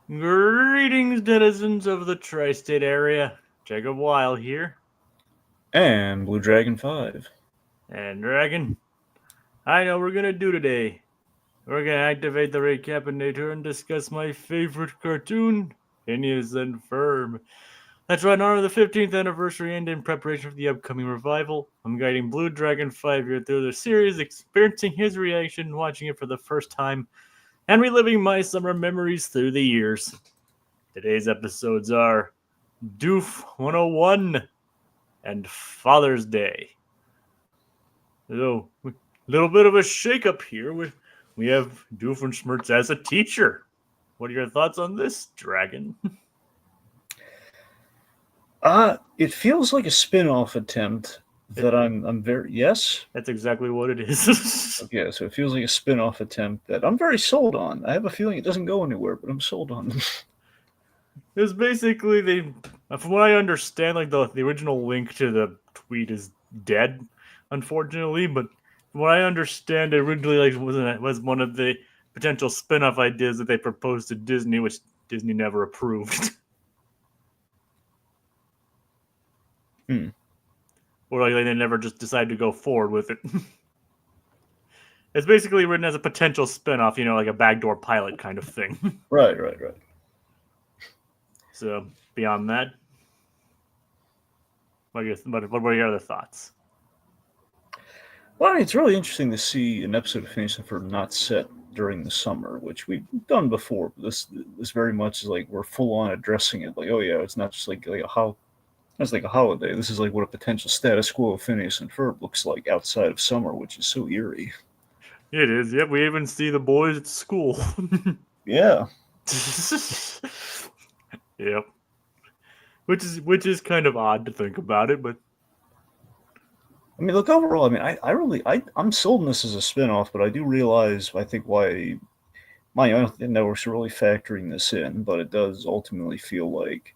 Greetings, denizens of the tri-state area. Jacob Weil here. And Blue Dragon 5. And Dragon, I know what we're gonna do today. We're gonna activate the Recap-inator and discuss my favorite cartoon, Phineas and Ferb. That's right, in honor of the 15th anniversary and in preparation for the upcoming revival, I'm guiding Blue Dragon 5 here through the series, experiencing his reaction, watching it for the first time, and reliving my summer memories through the years. Today's episodes are Doof 101 and Father's Day. So, a little bit of a shakeup here. We have Doofenshmirtz as a teacher. What are your thoughts on this, Dragon? It feels like a spin-off attempt that I'm very yes. That's exactly what it is. Okay, so it feels like a spin-off attempt that I'm very sold on. I have a feeling it doesn't go anywhere, but I'm sold on. It's basically from what I understand, like the original link to the tweet is dead, unfortunately. But from what I understand, it originally was one of the potential spin-off ideas that they proposed to Disney, which Disney never approved. Or like they never just decided to go forward with it. It's basically written as a potential spin-off, like a backdoor pilot kind of thing. Right. So beyond that, what were your other thoughts? Well, I mean, it's really interesting to see an episode of Phineas and Ferb not set during the summer, which we've done before. But this very much is like we're full on addressing it. Like, oh yeah, it's not just like it's like a holiday. This is like what a potential status quo of Phineas and Ferb looks like outside of summer, which is so eerie. It is. Yep, we even see the boys at school. Yeah. Yep. Which is kind of odd to think about it, but I mean, look, overall, I mean, I'm sold on this as a spinoff, but I do realize, I think, why my own networks are really factoring this in, but it does ultimately feel like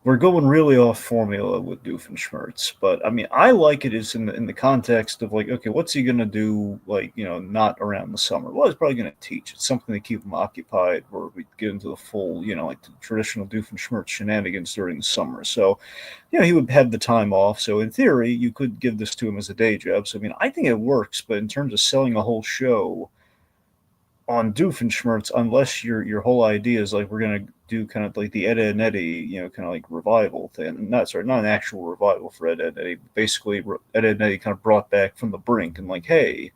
we're going really off formula with Doofenshmirtz. But I mean, I like it as in the context of like, okay, what's he gonna do? Like, not around the summer. Well, he's probably gonna teach. It's something to keep him occupied, where we get into the full, like the traditional Doofenshmirtz shenanigans during the summer. So, he would have the time off. So in theory, you could give this to him as a day job. So I mean, I think it works. But in terms of selling a whole show on Doofenshmirtz, unless your whole idea is like we're gonna do kind of like the Ed, Edd and Eddy, kind of like revival thing. Not an actual revival for Ed, Edd and Eddy. Basically, Ed, Edd and Eddy kind of brought back from the brink and like, hey,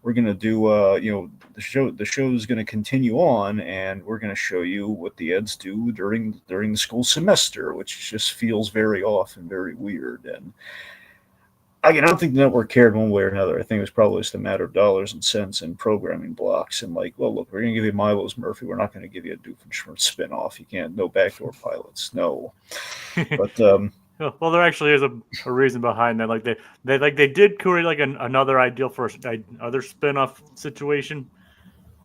we're gonna do the show. The show's gonna continue on, and we're gonna show you what the Eds do during the school semester, which just feels very off and very weird. And I don't think the network cared one way or another. I think it was probably just a matter of dollars and cents and programming blocks. And like, well, look, we're going to give you Milo's Murphy. We're not going to give you a Doofenshmirtz spinoff. You can't, no backdoor pilots, no. But well, there actually is a reason behind that. Like they did create like another ideal for other spin-off situation,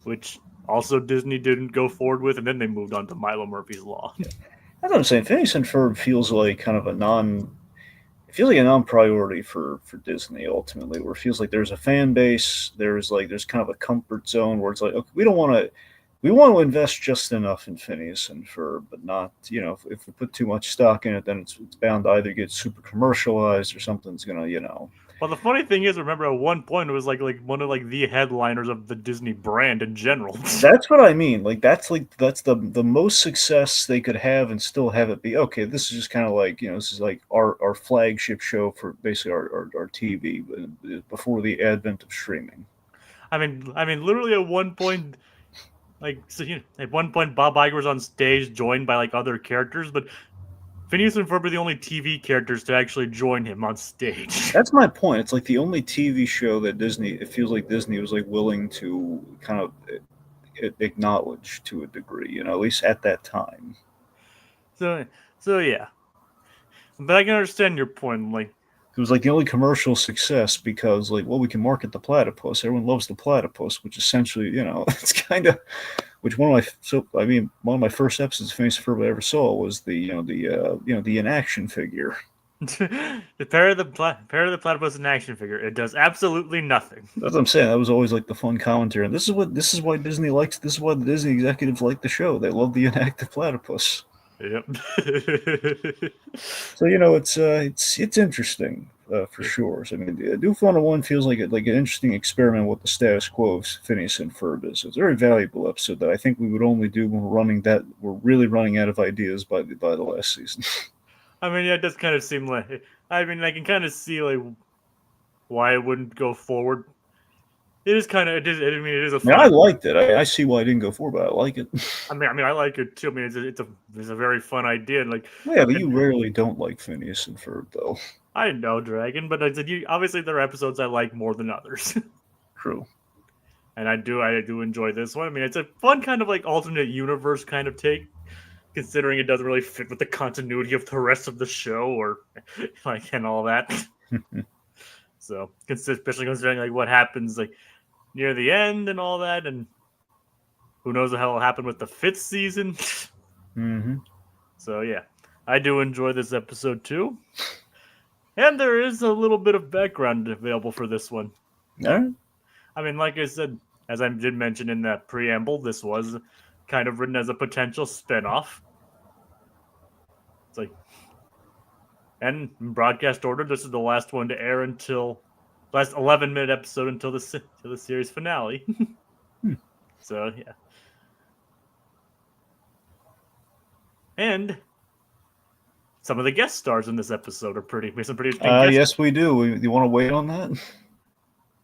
which also Disney didn't go forward with, and then they moved on to Milo Murphy's Law. That's what I'm saying. Phineas and Ferb feels like kind of it feels like a non-priority for Disney ultimately, where it feels like there's a fan base, there's kind of a comfort zone where it's like, okay, we want to invest just enough in Phineas and Ferb, but not, if we put too much stock in it, then it's bound to either get super commercialized or something's gonna, Well, the funny thing is, remember at one point it was like one of like the headliners of the Disney brand in general. That's what I mean. That's the most success they could have and still have it be okay. This is just kind of like this is like our flagship show for basically our TV before the advent of streaming. I mean, literally at one point, at one point Bob Iger was on stage joined by like other characters, but Phineas and Ferb are the only TV characters to actually join him on stage. That's my point. It's like the only TV show that Disney. It feels like Disney was like willing to kind of acknowledge to a degree, at least at that time. So yeah, but I can understand your point. Like it was like the only commercial success because like, well, we can market the platypus. Everyone loves the platypus, which essentially, it's kind of. Which one of my first episodes of Phineas and Ferb I ever saw was the inaction figure. The pair of the platypus and action figure. It does absolutely nothing. That's what I'm saying. That was always like the fun commentary, and this is why Disney likes. This is why the Disney executives like the show. They love the inactive platypus. Yep. So it's interesting for sure. So, I mean, Doof 101 feels like an interesting experiment with the status quo of Phineas and Ferb is. It's a very valuable episode that I think we would only do when we're really running out of ideas by the last season. I mean, yeah, it does kind of seem like. I mean, I can kind of see like why it wouldn't go forward. It is kind of. It is. I mean, it is a. I mean, I liked it. I see why I didn't go forward, but I like it. I mean, I like it too. I mean, it's a very fun idea. Like, Yeah, but you rarely don't like Phineas and Ferb, though. I know Dragon, but obviously there are episodes I like more than others. True. And I do enjoy this one. I mean, it's a fun kind of like alternate universe kind of take, considering it doesn't really fit with the continuity of the rest of the show or like and all that. So, especially considering like what happens like near the end and all that, and who knows what the hell will happen with the 5th season. Mm-hmm. So yeah, I do enjoy this episode too. And there is a little bit of background available for this one. All right. I mean, like I said, as I did mention in that preamble, this was kind of written as a potential spinoff. It's like, and in broadcast order, this is the last one to air until last 11-minute episode until the series finale. So yeah, and some of the guest stars in this episode are pretty interesting. Yes, we do. You want to wait on that?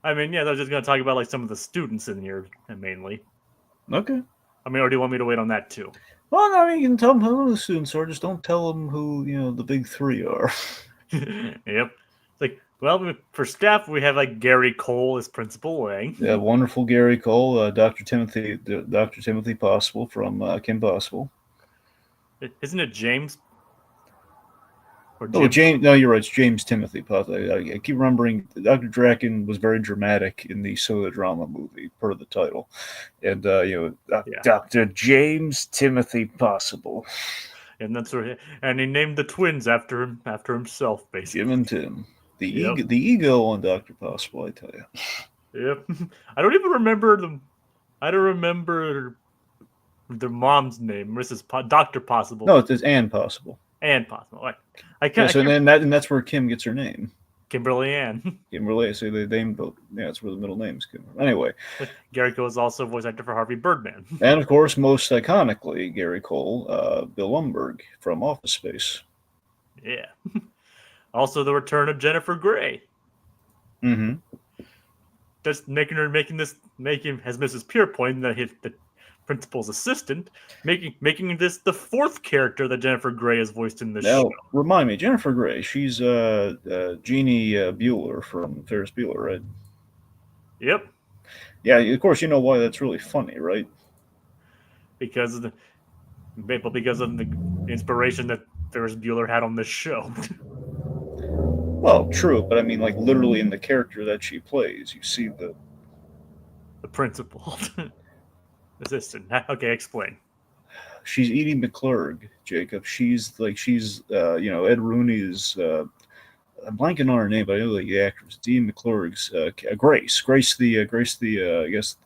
I mean, yeah, I was just going to talk about like some of the students in here mainly. Okay. I mean, or do you want me to wait on that too? Well, no, you can tell them who the students are. Just don't tell them who the big three are. Yep. It's like, well, for staff we have like Gary Cole as Principal Wang. Yeah, wonderful Gary Cole, Dr. Timothy Possible from Kim Possible. Isn't it James? Oh, James. No, you're right. It's James Timothy Possible. I keep remembering Dr. Draken was very dramatic in the soda drama movie, per the title, and Dr. James Timothy Possible. And that's where and he named the twins after himself, basically. Jim and Tim. The ego on Dr. Possible, I tell you. Yep. I don't even remember them. I don't remember their mom's name, Dr. Possible. No, it's Ann Possible. Ann Possible. I can't. Yeah, so and that's where Kim gets her name. Kimberly Ann. Kimberly. So they named both. Yeah, that's where the middle name's Kim. Anyway, Gary Cole is also voice actor for Harvey Birdman. And of course, most iconically, Gary Cole, Bill Lumbergh from Office Space. Yeah. Also, the return of Jennifer Grey. Mm-hmm. Just making, as Mrs. Pierpoint, the principal's assistant, making this the 4th character that Jennifer Grey has voiced in this show. Remind me, Jennifer Grey, she's Jeannie Bueller from Ferris Bueller, right? Yep. Yeah, of course, you know why that's really funny, right? Because of the inspiration that Ferris Bueller had on this show. Well, true, but I mean, like, literally in the character that she plays, you see the principal. Assistant. Okay, explain. She's Edie McClurg, Jacob. She's Ed Rooney's. I'm blanking on her name, but I know the actress. Edie McClurg's Grace. Grace the I guess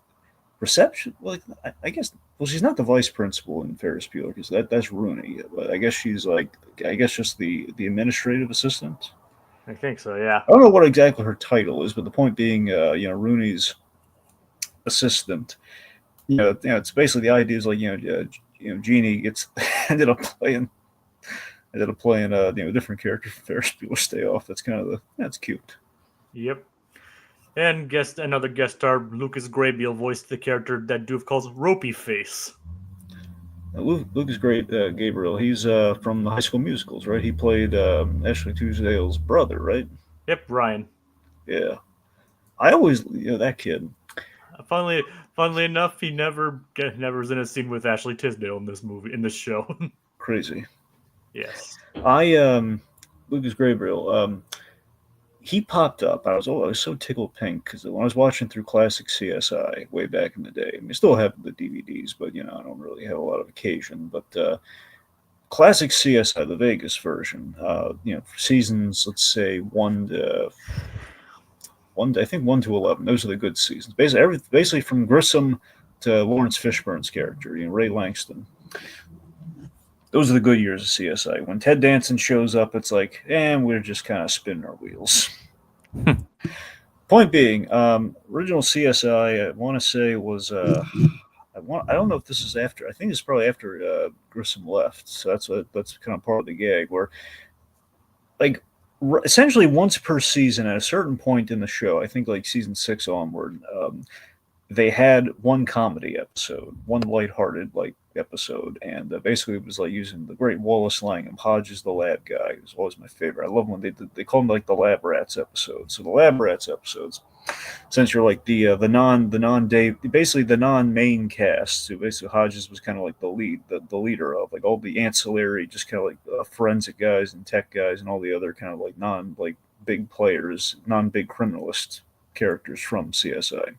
reception. Like I guess. Well, she's not the vice principal in Ferris Bueller because that's Rooney. But I guess she's just the administrative assistant. I think so. Yeah. I don't know what exactly her title is, but the point being, Rooney's assistant. It's basically the idea is like Jeannie gets ended up playing a different character from Ferris Bueller's Day Off. That's that's cute. Yep. And another guest star, Lucas Grabeel, voiced the character that Doof calls Ropey Face. Lucas Gabriel, he's from the High School Musicals, right? He played Ashley Tisdale's brother, right? Yep, Ryan. Yeah. I always, that kid. Funnily enough, he never was in a scene with Ashley Tisdale in this show. Crazy. Yes. Lucas Gabriel, he popped up. I was so tickled pink because when I was watching through classic CSI way back in the day, I still have the DVDs, but I don't really have a lot of occasion. But classic CSI, the Vegas version. For seasons, let's say I think 1 to 11. Those are the good seasons. Basically from Grissom to Lawrence Fishburne's character, Ray Langston. Those are the good years of CSI. When Ted Danson shows up, it's like, we're just kind of spinning our wheels. Point being, original CSI, I want to say was I don't know if this is after. I think it's probably after Grissom left. So that's kind of part of the gag where, like, essentially once per season at a certain point in the show, I think like season 6 onward, they had one comedy episode, one lighthearted like episode, and basically it was like using the great Wallace Langham, Hodges the lab guy. It was always my favorite. I love when they call them like the Lab Rats episodes. So the Lab Rats episodes, since you're like the non day, basically the non main cast. So basically Hodges was kind of like the leader of like all the ancillary, just kind of like forensic guys and tech guys and all the other kind of like non like big players, non big criminalist characters from CSI.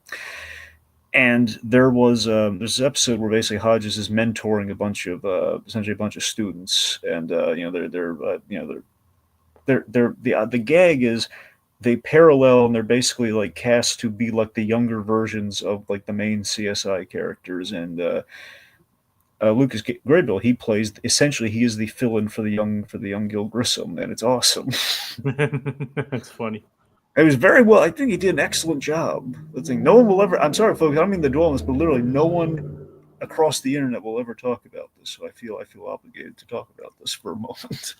And there's an episode where basically Hodges is mentoring a bunch of essentially a bunch of students, and the gag is they parallel and they're basically like cast to be like the younger versions of like the main CSI characters, and Lucas Graybill, he is the fill-in for the young Gil Grissom, and it's awesome. That's funny. It was very well. I think he did an excellent job. The thing, no one will ever. I'm sorry, folks. I don't mean to dwell on this, but literally, no one across the internet will ever talk about this. So I feel obligated to talk about this for a moment.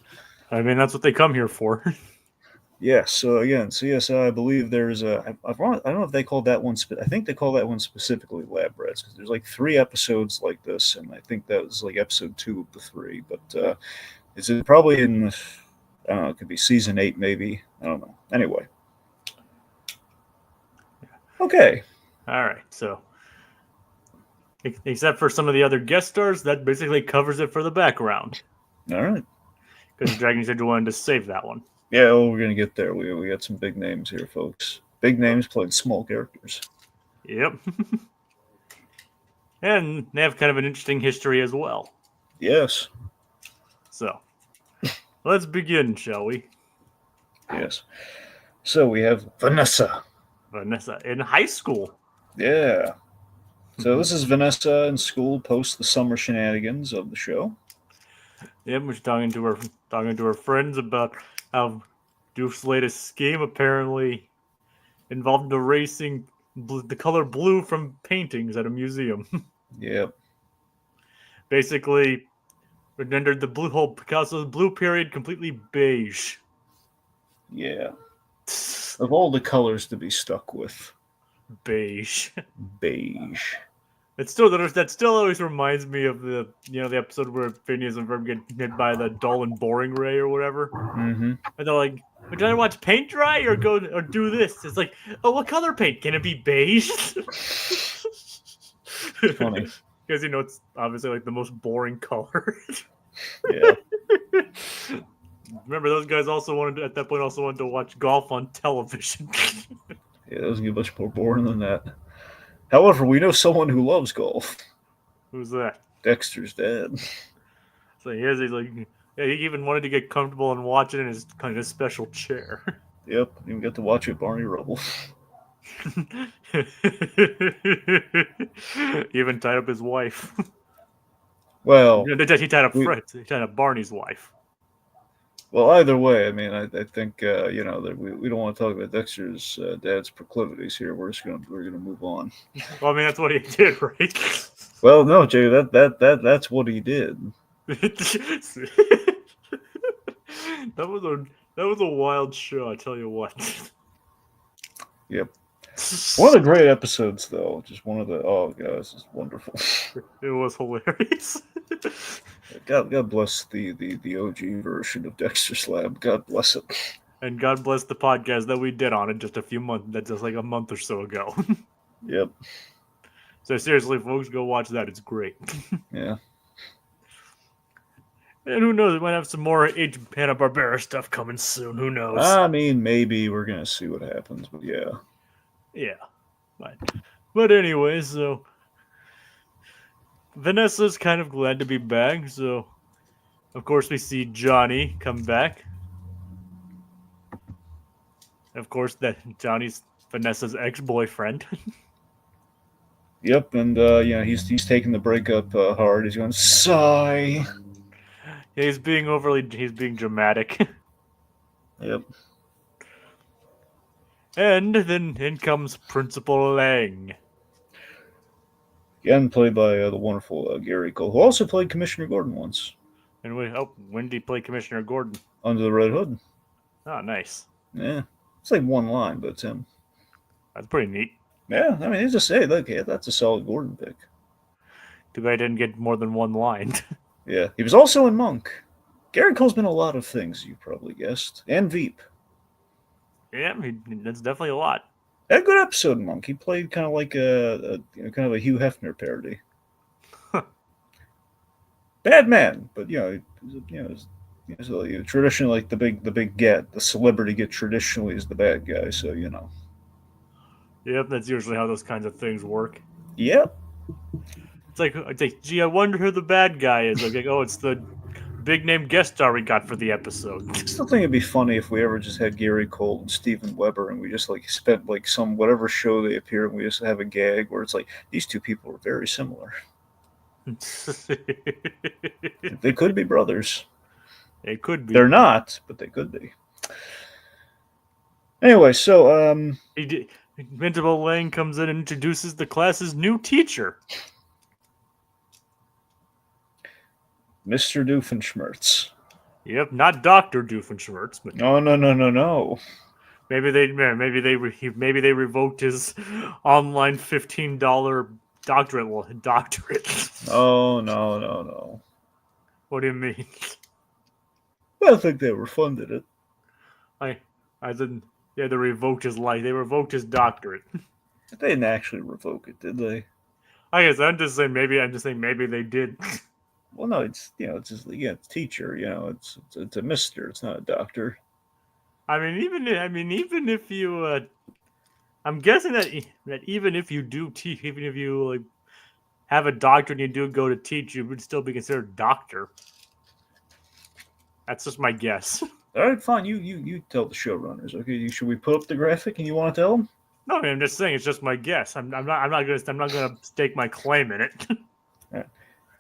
I mean, that's what they come here for. Yeah. So again, CSI. I believe there's a. I don't know if they called that one. I think they call that one specifically Lab Rats because there's like 3 episodes like this, and I think that was like episode 2 of the 3. But is it probably in? I don't know. It could be season 8, maybe. I don't know. Anyway. Okay. All right. So, except for some of the other guest stars, that basically covers it for the background. All right. Because Dragon said you wanted to save that one. Yeah, well, we're going to get there. We got some big names here, folks. Big names playing small characters. Yep. And they have kind of an interesting history as well. Yes. So, let's begin, shall we? Yes. So we have Vanessa. Vanessa in high school. Yeah. So this is Vanessa in school post the summer shenanigans of the show. Yep, she's talking to her friends about how Doof's latest scheme apparently involved erasing the color blue from paintings at a museum. Yep. Basically, rendered the Picasso's blue period completely beige. Yeah. Of all the colors to be stuck with, beige. Beige. That still always reminds me of the episode where Phineas and Ferb get hit by the dull and boring ray or whatever. Mm-hmm. And they're like, "Would you rather watch paint dry or do this?" It's like, "Oh, what color paint? Can it be beige?" Funny. Because it's obviously like the most boring color. Yeah. Remember, those guys at that point wanted to watch golf on television. Yeah, it doesn't get much more boring than that. However, we know someone who loves golf. Who's that? Dexter's dad. So he's like, yeah, he even wanted to get comfortable and watch it in his kind of special chair. Yep, you get to watch it, Barney Rubble. He even tied up his wife. Well, he tied up Barney's wife. Well, either way, I mean, I think that we don't want to talk about Dexter's dad's proclivities here. We're gonna move on. Well, I mean, that's what he did, right? Well, no, Jay, that's what he did. That was a wild show, I tell you what. Yep. One of the great episodes, though. Just one of the this is wonderful. It was hilarious. God bless the OG version of Dexter's Lab. God bless it. And God bless the podcast that we did on it just like a month or so ago. Yep. So seriously, folks, go watch that. It's great. Yeah. And who knows? We might have some more Hanna-Barbera stuff coming soon. Who knows? I mean, maybe we're gonna see what happens, but yeah. Yeah. But anyway, so Vanessa's kind of glad to be back, so Of course, we see Johnny come back. Of course, that Johnny's Vanessa's ex-boyfriend. Yep, and he's taking the breakup hard. He's going sigh. Yeah, he's being dramatic. Yep. And then in comes Principal Lang. Again, played by the wonderful Gary Cole, who also played Commissioner Gordon once. And when did he play Commissioner Gordon? Under the Red Hood. Oh, nice. Yeah. It's like one line, but it's him. That's pretty neat. Yeah, I mean, just say, look, yeah, that's a solid Gordon pick. Too bad I didn't get more than one line. Yeah, he was also in Monk. Gary Cole's been a lot of things, you probably guessed. And Veep. Yeah, that's definitely a lot. A good episode in Monk. He played kind of like a Hugh Hefner parody. Bad man, but traditionally like the big get, the celebrity get traditionally is the bad guy. So Yep, that's usually how those kinds of things work. Yep. It's like, gee, I wonder who the bad guy is. Like, oh, it's the big name guest star we got for the episode. I still think it'd be funny if we ever just had Gary Cole and Steven Weber, and we just like spent like some whatever show they appear, and we just have a gag where it's like these two people are very similar. They could be brothers. They could be. They're not, but they could be. Anyway, so Principal Lang comes in and introduces the class's new teacher, Mr. Doofenshmirtz. Yep, not Dr. Doofenshmirtz, but No. Maybe they revoked his online $15 doctorate. Oh no. What do you mean? I don't think they refunded it. I didn't. Yeah, they revoked his life. They revoked his doctorate. They didn't actually revoke it, did they? I guess I'm just saying maybe they did. Well, no, it's just it's teacher. It's a mister. It's not a doctor. Even if you, I'm guessing that even if you even if you like have a doctorate and you do go to teach, you would still be considered a doctor. That's just my guess. All right, fine. You tell the showrunners. Okay, should we put up the graphic and you want to tell them? No, I'm just saying it's just my guess. I'm not gonna stake my claim in it. Yeah.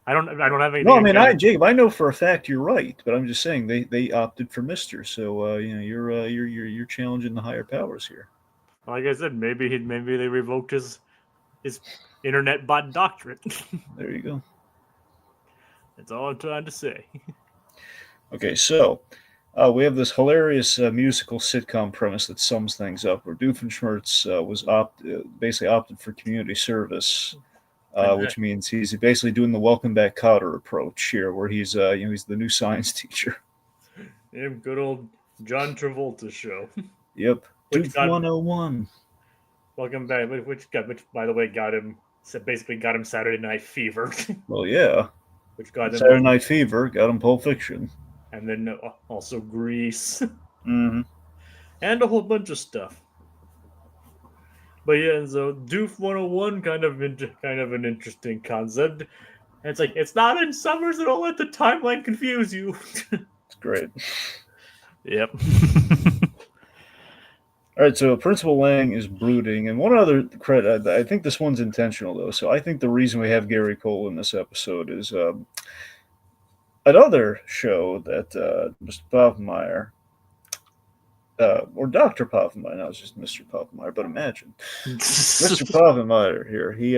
I don't have anything. No, I mean, Jacob, I know for a fact you're right, but I'm just saying they opted for Mister. So you're challenging the higher powers here. Like I said, maybe they revoked his internet bot doctorate. There you go. That's all I'm trying to say. Okay, so we have this hilarious musical sitcom premise that sums things up, where Doofenshmirtz was basically opted for community service, which means he's basically doing the Welcome Back Kotter approach here, where he's he's the new science teacher. Yeah, good old John Travolta show. Yep, Doof 101. Welcome Back, which by the way got him Saturday Night Fever. Well, yeah. Which got him Saturday Night Fever, got him Pulp Fiction. And then also Grease. Mm-hmm. And a whole bunch of stuff. But yeah, and so Doof 101 kind of an interesting concept. And it's like, it's not in summer, so don't let the timeline confuse you. It's great. Yep. All right, so Principal Lang is brooding, and one other credit, I think this one's intentional, though. So I think the reason we have Gary Cole in this episode is another show that Mr. Povenmire, or Dr. Povenmire, now it's just Mr. Povenmire, but imagine. Mr. Povenmire here, he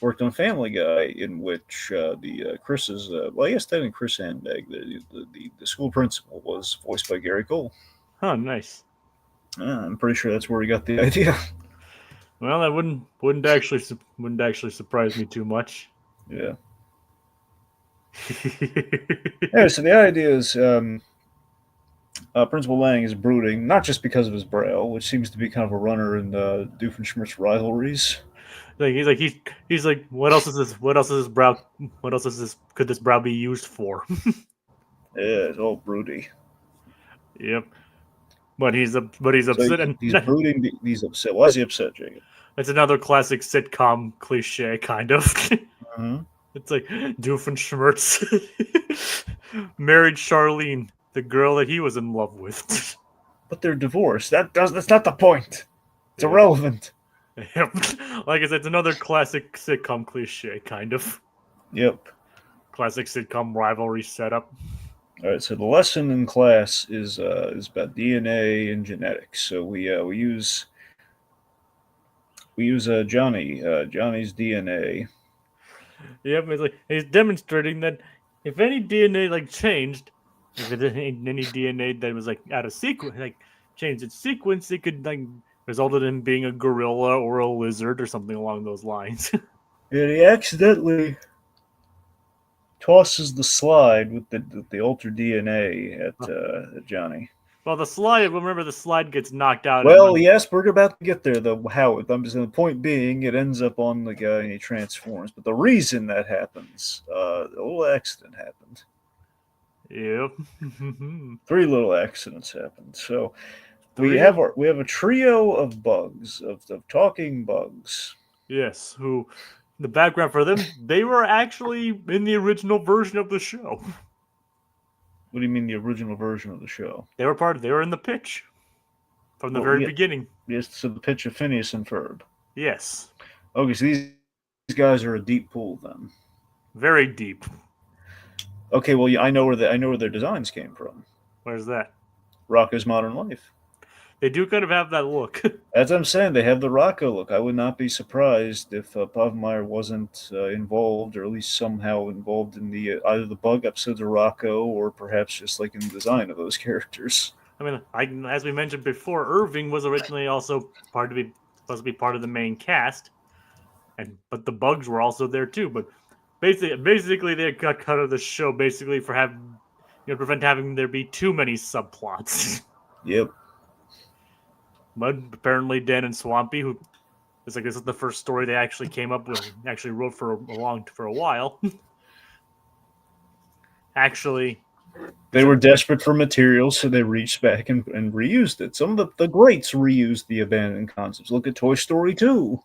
worked on Family Guy, in which Chris's, well, I guess technically Chris Handbag, the school principal, was voiced by Gary Cole. Oh, nice. I'm pretty sure that's where he got the idea. Well, that wouldn't actually surprise me too much. Yeah. Anyway, so the idea is Principal Lang is brooding, not just because of his brow, which seems to be kind of a runner in Doofenshmirtz rivalries. He's like, what else is this? What else is this brow? What else is this? Could this brow be used for? Yeah, it's all broody. Yep. But he's upset. He's brooding. He's upset. Why is he upset, Jacob? It's another classic sitcom cliche, kind of. Mm-hmm. It's like Doofenshmirtz. married Charlene, the girl that he was in love with. But they're divorced. That's not the point. It's Yep. irrelevant. Yep. Like I said, it's another classic sitcom cliche, kind of. Yep. Classic sitcom rivalry setup. All right. So the lesson in class is about DNA and genetics. So we use Johnny's DNA. Yep, it's like he's demonstrating that if any DNA like changed, if it ain't any DNA that was like out of sequence, like changed its sequence, it could like result in him being a gorilla or a lizard or something along those lines. And he accidentally tosses the slide with the altered DNA at Johnny. Well, remember the slide gets knocked out. Well, yes, we're about to get there, though. How? I'm just the point being, it ends up on the guy and he transforms. But the reason that happens, a little accident happened. Yep. 3 little accidents happened. So we have a trio of bugs, of talking bugs. Yes, who the background for them, they were actually in the original version of the show. What do you mean the original version of the show? They were in the pitch from the very beginning. Yes, so the pitch of Phineas and Ferb. Yes. Okay, so these guys are a deep pool then. Very deep. Okay, well, I know where their designs came from. Where's that? Rocko's Modern Life. They do kind of have that look. As I'm saying, they have the Rocko look. I would not be surprised if Pavmeyer wasn't involved, or at least somehow involved in the either the bug episodes of Rocko, or perhaps just like in the design of those characters. I mean, as we mentioned before, Irving was originally also supposed to be part of the main cast, but the bugs were also there too. But basically, they got cut out of the show basically for prevent having there be too many subplots. Yep. But apparently Dan and Swampy, who it's like this is the first story they actually came up with, actually wrote for a while. Actually, they were desperate for material, so they reached back and reused it. Some of the greats reused the abandoned concepts. Look at Toy Story 2.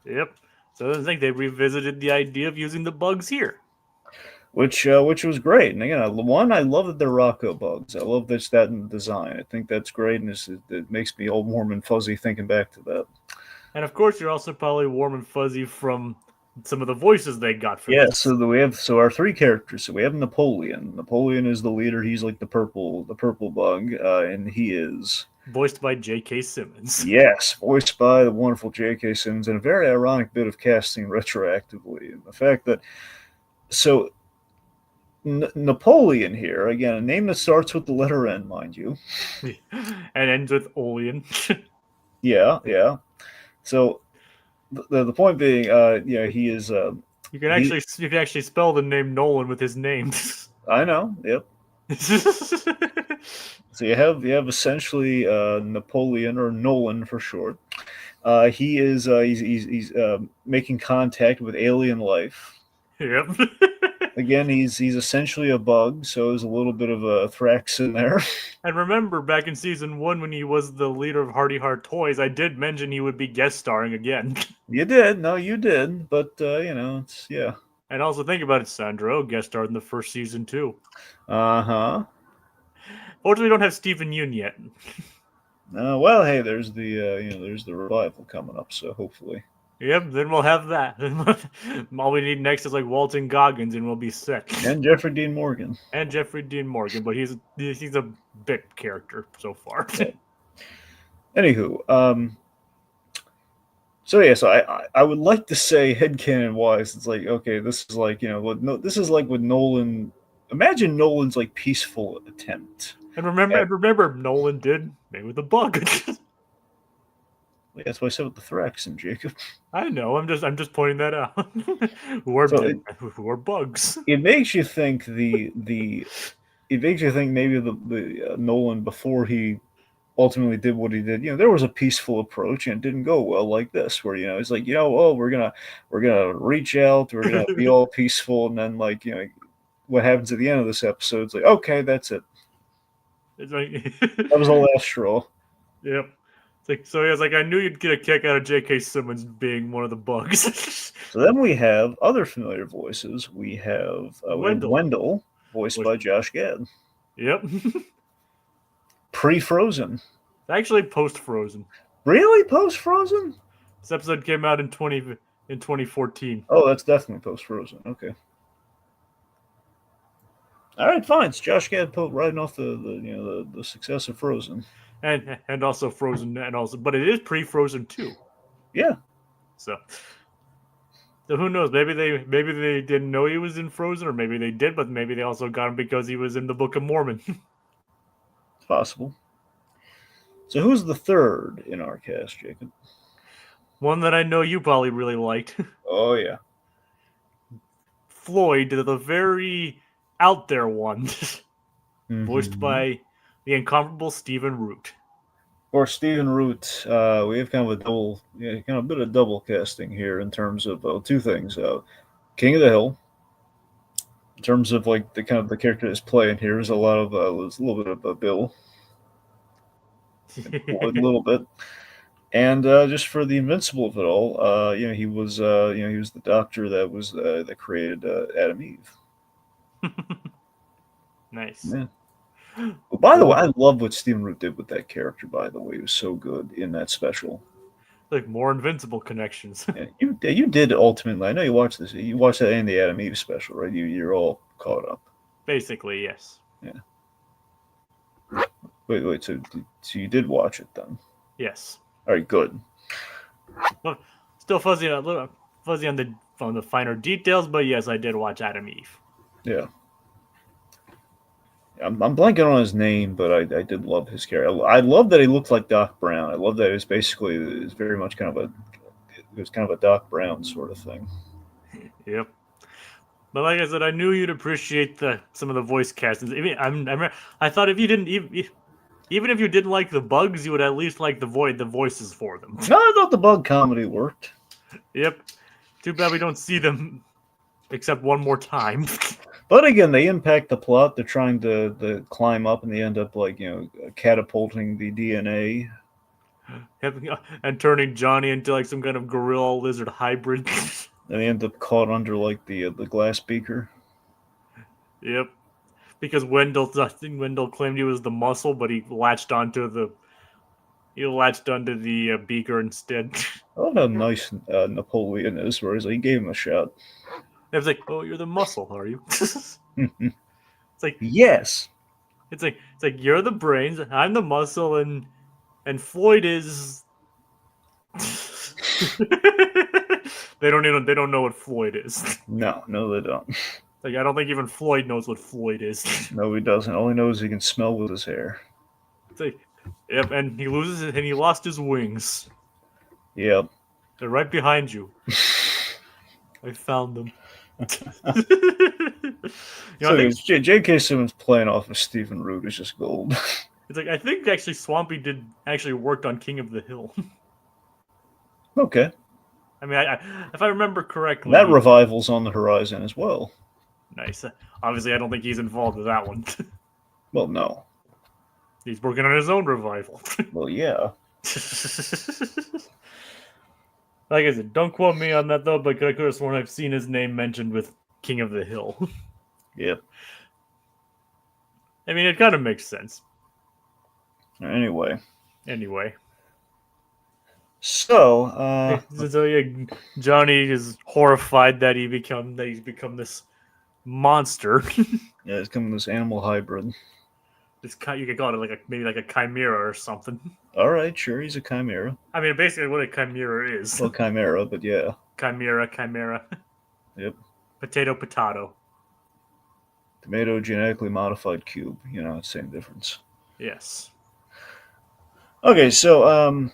Yep. So I think they revisited the idea of using the bugs here. Which was great. And again, I love that they're Rocko bugs. I love that in the design. I think that's great, and it makes me all warm and fuzzy thinking back to that. And of course, you're also probably warm and fuzzy from some of the voices they got for this. So our 3 characters. So we have Napoleon. Napoleon is the leader. He's like the purple bug, and he is voiced by J.K. Simmons. Yes, voiced by the wonderful J.K. Simmons, and a very ironic bit of casting retroactively. And the fact that Napoleon here, again, a name that starts with the letter N, mind you. And ends with Olean. Yeah. So the point being, he is... you can actually spell the name Nolan with his name. I know, yep. So you have essentially Napoleon, or Nolan for short. He's making contact with alien life. Yep. Again, he's essentially a bug, so there's a little bit of a Thrax in there. And remember, back in season 1, when he was the leader of Hardy Heart Toys, I did mention he would be guest starring again. You did, but it's yeah. And also think about it, Sandro guest starred in the first season too. Fortunately, we don't have Stephen Yoon yet. Well, hey, there's the revival coming up, so hopefully. Yep, then we'll have that. All we need next is like Walton Goggins, and we'll be set. And Jeffrey Dean Morgan. But he's a bit character so far. Yeah. Anywho, so I would like to say headcanon wise, it's like, okay, this is like this is like with Nolan. Imagine Nolan's like peaceful attempt. And remember, Nolan did maybe with a bug. That's why I said with the Thraxan, Jacob. I know. I'm just pointing that out. who are bugs? It makes you think maybe the Nolan, before he ultimately did what he did, there was a peaceful approach, and it didn't go well like this, where it's like, we're gonna reach out, we're gonna be all peaceful, and then what happens at the end of this episode? It's like, okay, that's it. It's like that was the last straw. Yep. So he was like, I knew you'd get a kick out of J.K. Simmons being one of the bugs. So then we have other familiar voices. We have Wendell. voiced by Josh Gad. Yep. Pre-Frozen. Actually, post-Frozen. Really? Post-Frozen? This episode came out in 2014. Oh, that's definitely post-Frozen. Okay. All right, fine. It's Josh Gad riding off the success of Frozen. And also Frozen, but it is pre-Frozen 2. Yeah. So who knows? Maybe they didn't know he was in Frozen, or maybe they did, but maybe they also got him because he was in the Book of Mormon. It's possible. So who's the third in our cast, Jacob? One that I know you probably really liked. Oh, yeah. Floyd, the very out there one, voiced by the incomparable Stephen Root. For Stephen Root, we have kind of a bit of double casting here in terms of two things. King of the Hill, in terms of like the kind of the character that's playing here, is a little bit of Bill, a little bit, and just for the invincible of it all, he was the doctor that created Adam Eve. Nice. Yeah. Well, by the way, I love what Stephen Root did with that character. By the way, he was so good in that special. Like more Invincible connections. Yeah, you did ultimately. I know you watched this. You watched that and the Adam Eve special, right? You're all caught up. Basically, yes. Yeah. Wait. So you did watch it then? Yes. All right. Good. Well, still a little fuzzy on the finer details, but yes, I did watch Adam Eve. Yeah. I'm blanking on his name, but I did love his character. I love that he looked like Doc Brown. I love that it was very much kind of a Doc Brown sort of thing. Yep. But like I said, I knew you'd appreciate some of the voice castings. I thought if you didn't even if you didn't like the bugs, you would at least like the voices for them. No, I thought the bug comedy worked. Yep. Too bad we don't see them except one more time. But again, they impact the plot. They're trying to climb up, and they end up catapulting the DNA and turning Johnny into like some kind of gorilla lizard hybrid. And they end up caught under like the glass beaker. Yep. Because Wendell claimed he was the muscle, but he latched onto the beaker instead. I love how nice Napoleon is, where he gave him a shot. It was like, oh, you're the muscle, are you? It's like, yes. It's like you're the brains, I'm the muscle, and Floyd is. They don't know what Floyd is. No, they don't. Like I don't think even Floyd knows what Floyd is. No, he doesn't. All he knows he can smell with his hair. It's like, yep, and he lost his wings. Yep. They're right behind you. I found them. J.K. Simmons playing off of Stephen Root is just gold. It's like I think actually Swampy worked on King of the Hill. Okay. I mean, if I remember correctly, that revival's on the horizon as well. Nice. Obviously, I don't think he's involved with that one. Well, no. He's working on his own revival. Well, yeah. Like I said, don't quote me on that though, but I could have sworn I've seen his name mentioned with King of the Hill. Yep. I mean, it kind of makes sense. Anyway. So, Johnny is horrified that he's become this monster. Yeah, he's become this animal hybrid. You could call it maybe like a chimera or something. All right, sure, he's a chimera. I mean, basically what a chimera is. Well, chimera, but yeah. Chimera. Yep. Potato. Tomato genetically modified cube. Same difference. Yes. Okay, so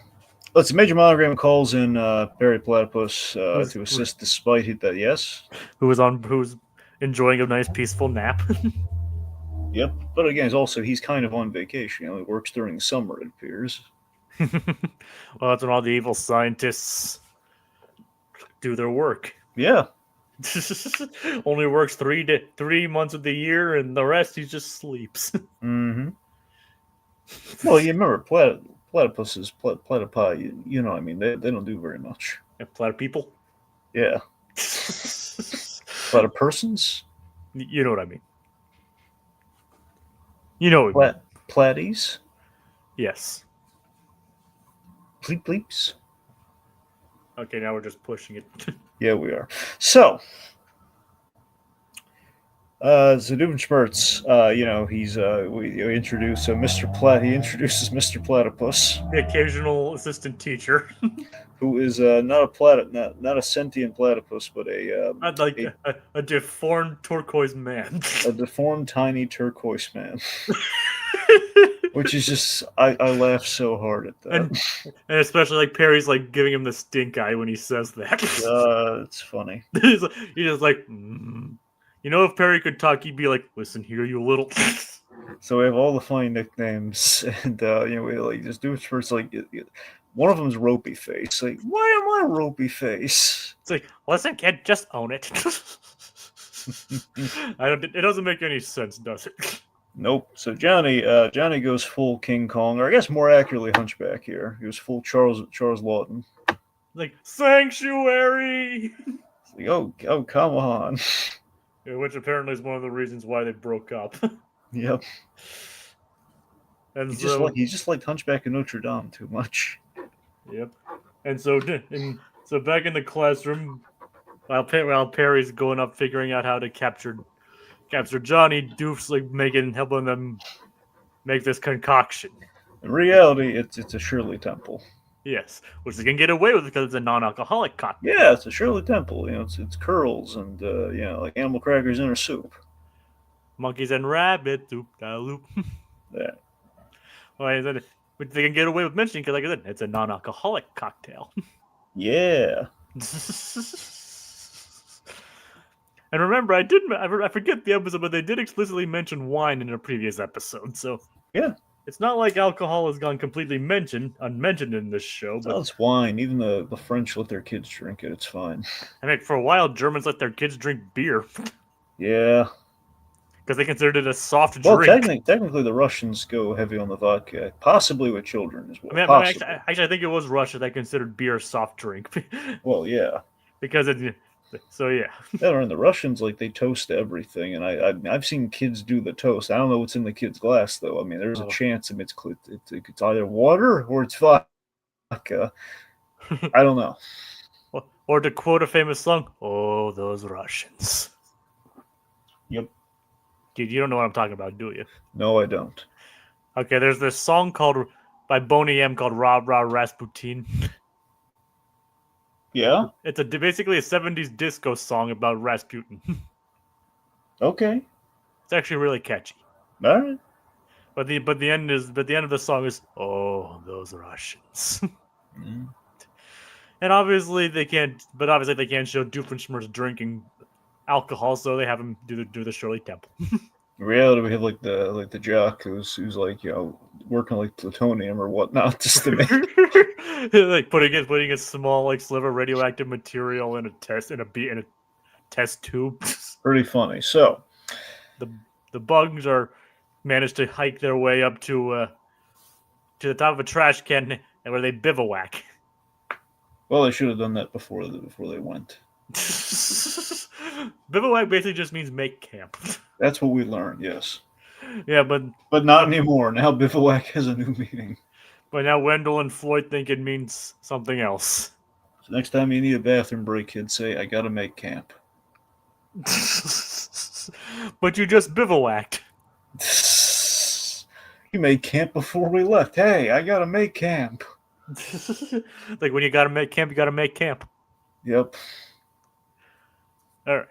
let's see. Major Monogram calls in Barry Platypus to assist despite that. Yes. Who's enjoying a nice peaceful nap. Yep, but again, he's kind of on vacation. He works during the summer, it appears. Well, that's when all the evil scientists do their work. Yeah. Only works 3 months of the year, and the rest he just sleeps. Mm-hmm. Well, you remember platypuses, platypi. You know what I mean? They don't do very much. Yeah, platypeople. Yeah. Platypersons. You know what I mean. You know what I mean. Platties? Yes. Bleep bleeps? Okay, now we're just pushing it. Yeah, we are. So, Doofenshmirtz, we introduce Mr. He introduces Mr. Platypus, The occasional assistant teacher. who is not a sentient platypus, but I'd like a deformed turquoise man. a deformed tiny turquoise man. Which is just I laugh so hard at that. and especially like Perry's like giving him the stink eye when he says that. It's funny. he's just like, you know, if Perry could talk, he'd be like, "Listen here, you little." So we have all the funny nicknames, and we like just do it first. Like one of them's Ropey Face. Like, why am I Ropey Face? It's like, listen, kid, just own it. It doesn't make any sense, does it? Nope. So Johnny goes full King Kong, or I guess more accurately Hunchback here. He was full Charles Lawton. Like, sanctuary. Like, oh, come on. Yeah, which apparently is one of the reasons why they broke up. Yep. And he just liked Hunchback of Notre Dame too much. Yep. And so back in the classroom, while Perry's going up figuring out how to capture Johnny, Doof's like helping them make this concoction. In reality, it's a Shirley Temple. Yes, which they can get away with because it's a non-alcoholic cocktail. Yeah, it's a Shirley Temple. It's curls and like animal crackers in her soup. Monkeys and rabbits, loop da loop. Yeah. Well, which they can get away with mentioning because, like I said, it's a non-alcoholic cocktail. Yeah. And remember, I forget the episode, but they did explicitly mention wine in a previous episode. So yeah, it's not like alcohol has gone completely unmentioned in this show. But it's wine. Even the French let their kids drink it. It's fine. I mean, for a while, Germans let their kids drink beer. Yeah. Because they considered it a soft drink. Well, technically, the Russians go heavy on the vodka, possibly with children as well. Actually, I think it was Russia that considered beer a soft drink. Well, yeah. Because so yeah. And the Russians, like, they toast everything, and I've seen kids do the toast. I don't know what's in the kid's glass, though. I mean, there's a chance it's either water or it's vodka. I don't know. Or to quote a famous song, "Oh, those Russians." Yep. Dude, you don't know what I'm talking about, do you? No, I don't. Okay, there's this song by Boney M called "Rah Rah Rasputin." Yeah? It's basically a 70s disco song about Rasputin. Okay. It's actually really catchy. All right. But the end of the song is, "Oh, those Russians." Mm. And obviously they can't show Doofenshmirtz drinking alcohol, so they have him do the Shirley Temple. In reality, we have like the jock who's like working like plutonium or whatnot just to make like putting a small like sliver of radioactive material in a test tube. Pretty funny. So the bugs managed to hike their way up to the top of a trash can and where they bivouac. Well, they should have done that before they went. Bivouac basically just means make camp. That's what we learned, yes. Yeah, but not anymore. Now bivouac has a new meaning. But now Wendell and Floyd think it means something else. So next time you need a bathroom break, kids, say, "I gotta make camp." But you just bivouacked. You made camp before we left. Hey, I gotta make camp. Like when you gotta make camp, you gotta make camp. Yep. All right.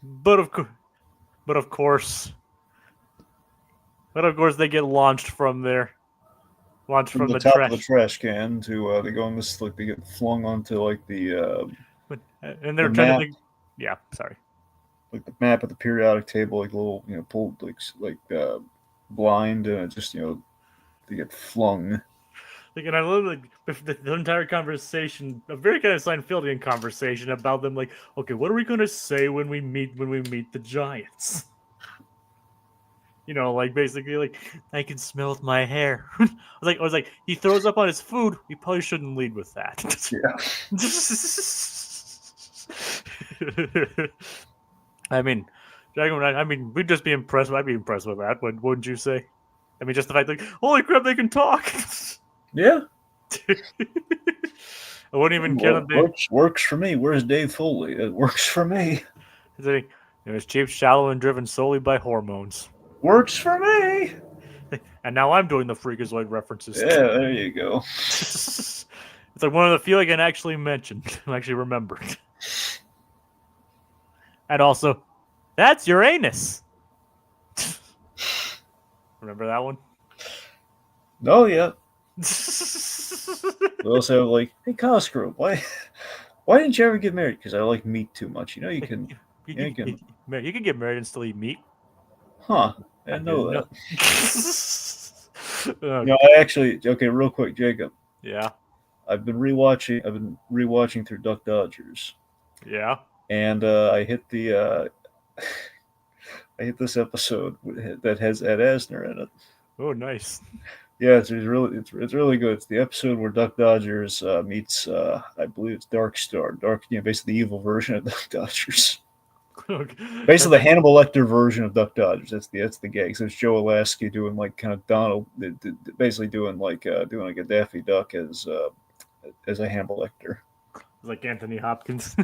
But of course, they get launched from there. From the top trash. of the trash can to they go on this, like, they get flung onto like the and they're trying to think. Yeah, sorry. Like the map of the periodic table, like a little pulled like blind, just they get flung. Like, and I love the entire conversation, a very kind of Seinfeldian conversation about them. Like, okay, what are we gonna say when we meet the giants? Like basically, like, I can smell with my hair. I was like, he throws up on his food. We probably shouldn't lead with that. Yeah. I mean, Dragon, I mean, we'd just be impressed. I'd be impressed with that, wouldn't you say? I mean, just the fact, like, holy crap, they can talk. Yeah. I wouldn't even care that they. Works for me. Where's Dave Foley? It works for me. It was cheap, shallow, and driven solely by hormones. Works for me. And now I'm doing the Freakazoid references. Yeah, there you go. It's like one of the few I can actually mention, actually remember. And also, that's your anus. Remember that one? Oh yeah. We also have like, hey Cosgrove, why didn't you ever get married? Because I like meat too much. You know you can. You can get married and still eat meat. Huh? I didn't know that. Oh, No, I actually. Okay, real quick, Jacob. yeah. I've been rewatching through Duck Dodgers. Yeah. And I hit the I hit this episode that has Ed Asner in it. Oh, nice. Yeah, it's really good. It's the episode where Duck Dodgers meets I believe it's Dark Star, basically the evil version of Duck Dodgers. Basically, the Hannibal Lecter version of Duck Dodgers. That's the gag. So it's Joe Alasky doing like kind of Donald, basically doing like a Daffy Duck as a Hannibal Lecter. Like Anthony Hopkins.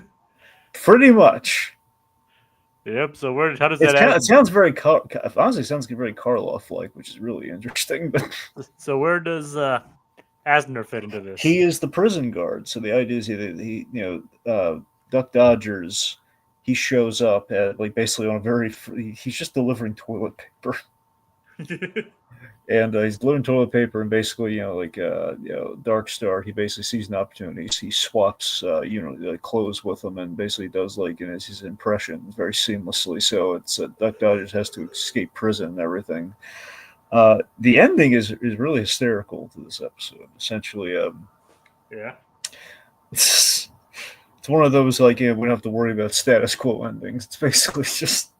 Pretty much. Yep. So how does It that? sounds very honestly sounds very Karloff-like, which is really interesting. But so where does Asner fit into this? he is the prison guard. So the idea is Duck Dodgers. He shows up at like basically on a he's just delivering toilet paper. And he's delivering toilet paper, and basically, Dark Star, he basically sees an opportunity. He swaps, clothes with him, and basically does like his impressions very seamlessly. So it's Duck Dodgers has to escape prison and everything. The ending is really hysterical to this episode. Essentially, yeah, it's one of those like we don't have to worry about status quo endings. It's basically just.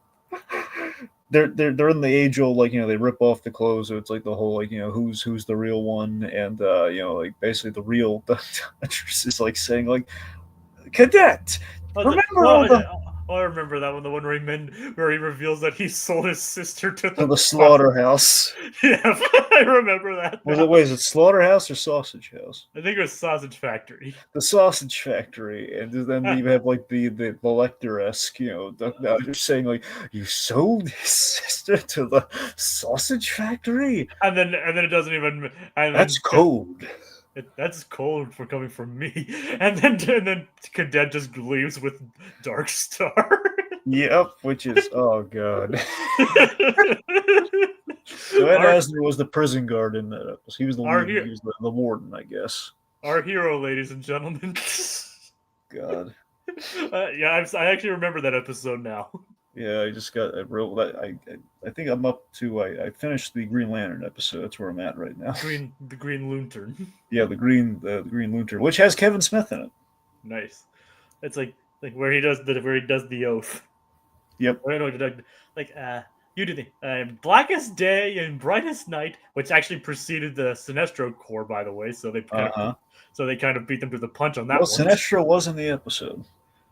They're in the age old they rip off the clothes, so it's like the whole who's the real one, and basically the real Dodgers is like saying like cadet, remember all the. I remember that one, the one where he reveals that he sold his sister to the slaughterhouse. Yeah, I remember that. Is it Slaughterhouse or Sausage House? I think it was Sausage Factory. The Sausage Factory, and then you have like the Lecter-esque, Duck Dodgers saying like, "You sold his sister to the Sausage Factory," and then it doesn't even. That's code. That's cold for coming from me. And then Cadet just leaves with Dark Star. Yep, which is oh god. So Ed Asner was the prison guard in that episode. He was the lead. He was the warden, I guess. Our hero, ladies and gentlemen. God. Yeah, I actually remember that episode now. Yeah, I just got I think I'm up to I finished the Green Lantern episode. That's where I'm at right now. The Green Lantern. Yeah, the Green Lantern, which has Kevin Smith in it. Nice. It's like where he does the oath. Yep. You do the blackest day and brightest night, which actually preceded the Sinestro Corps, by the way. So they kind of beat them to the punch on that one. Sinestro was in the episode.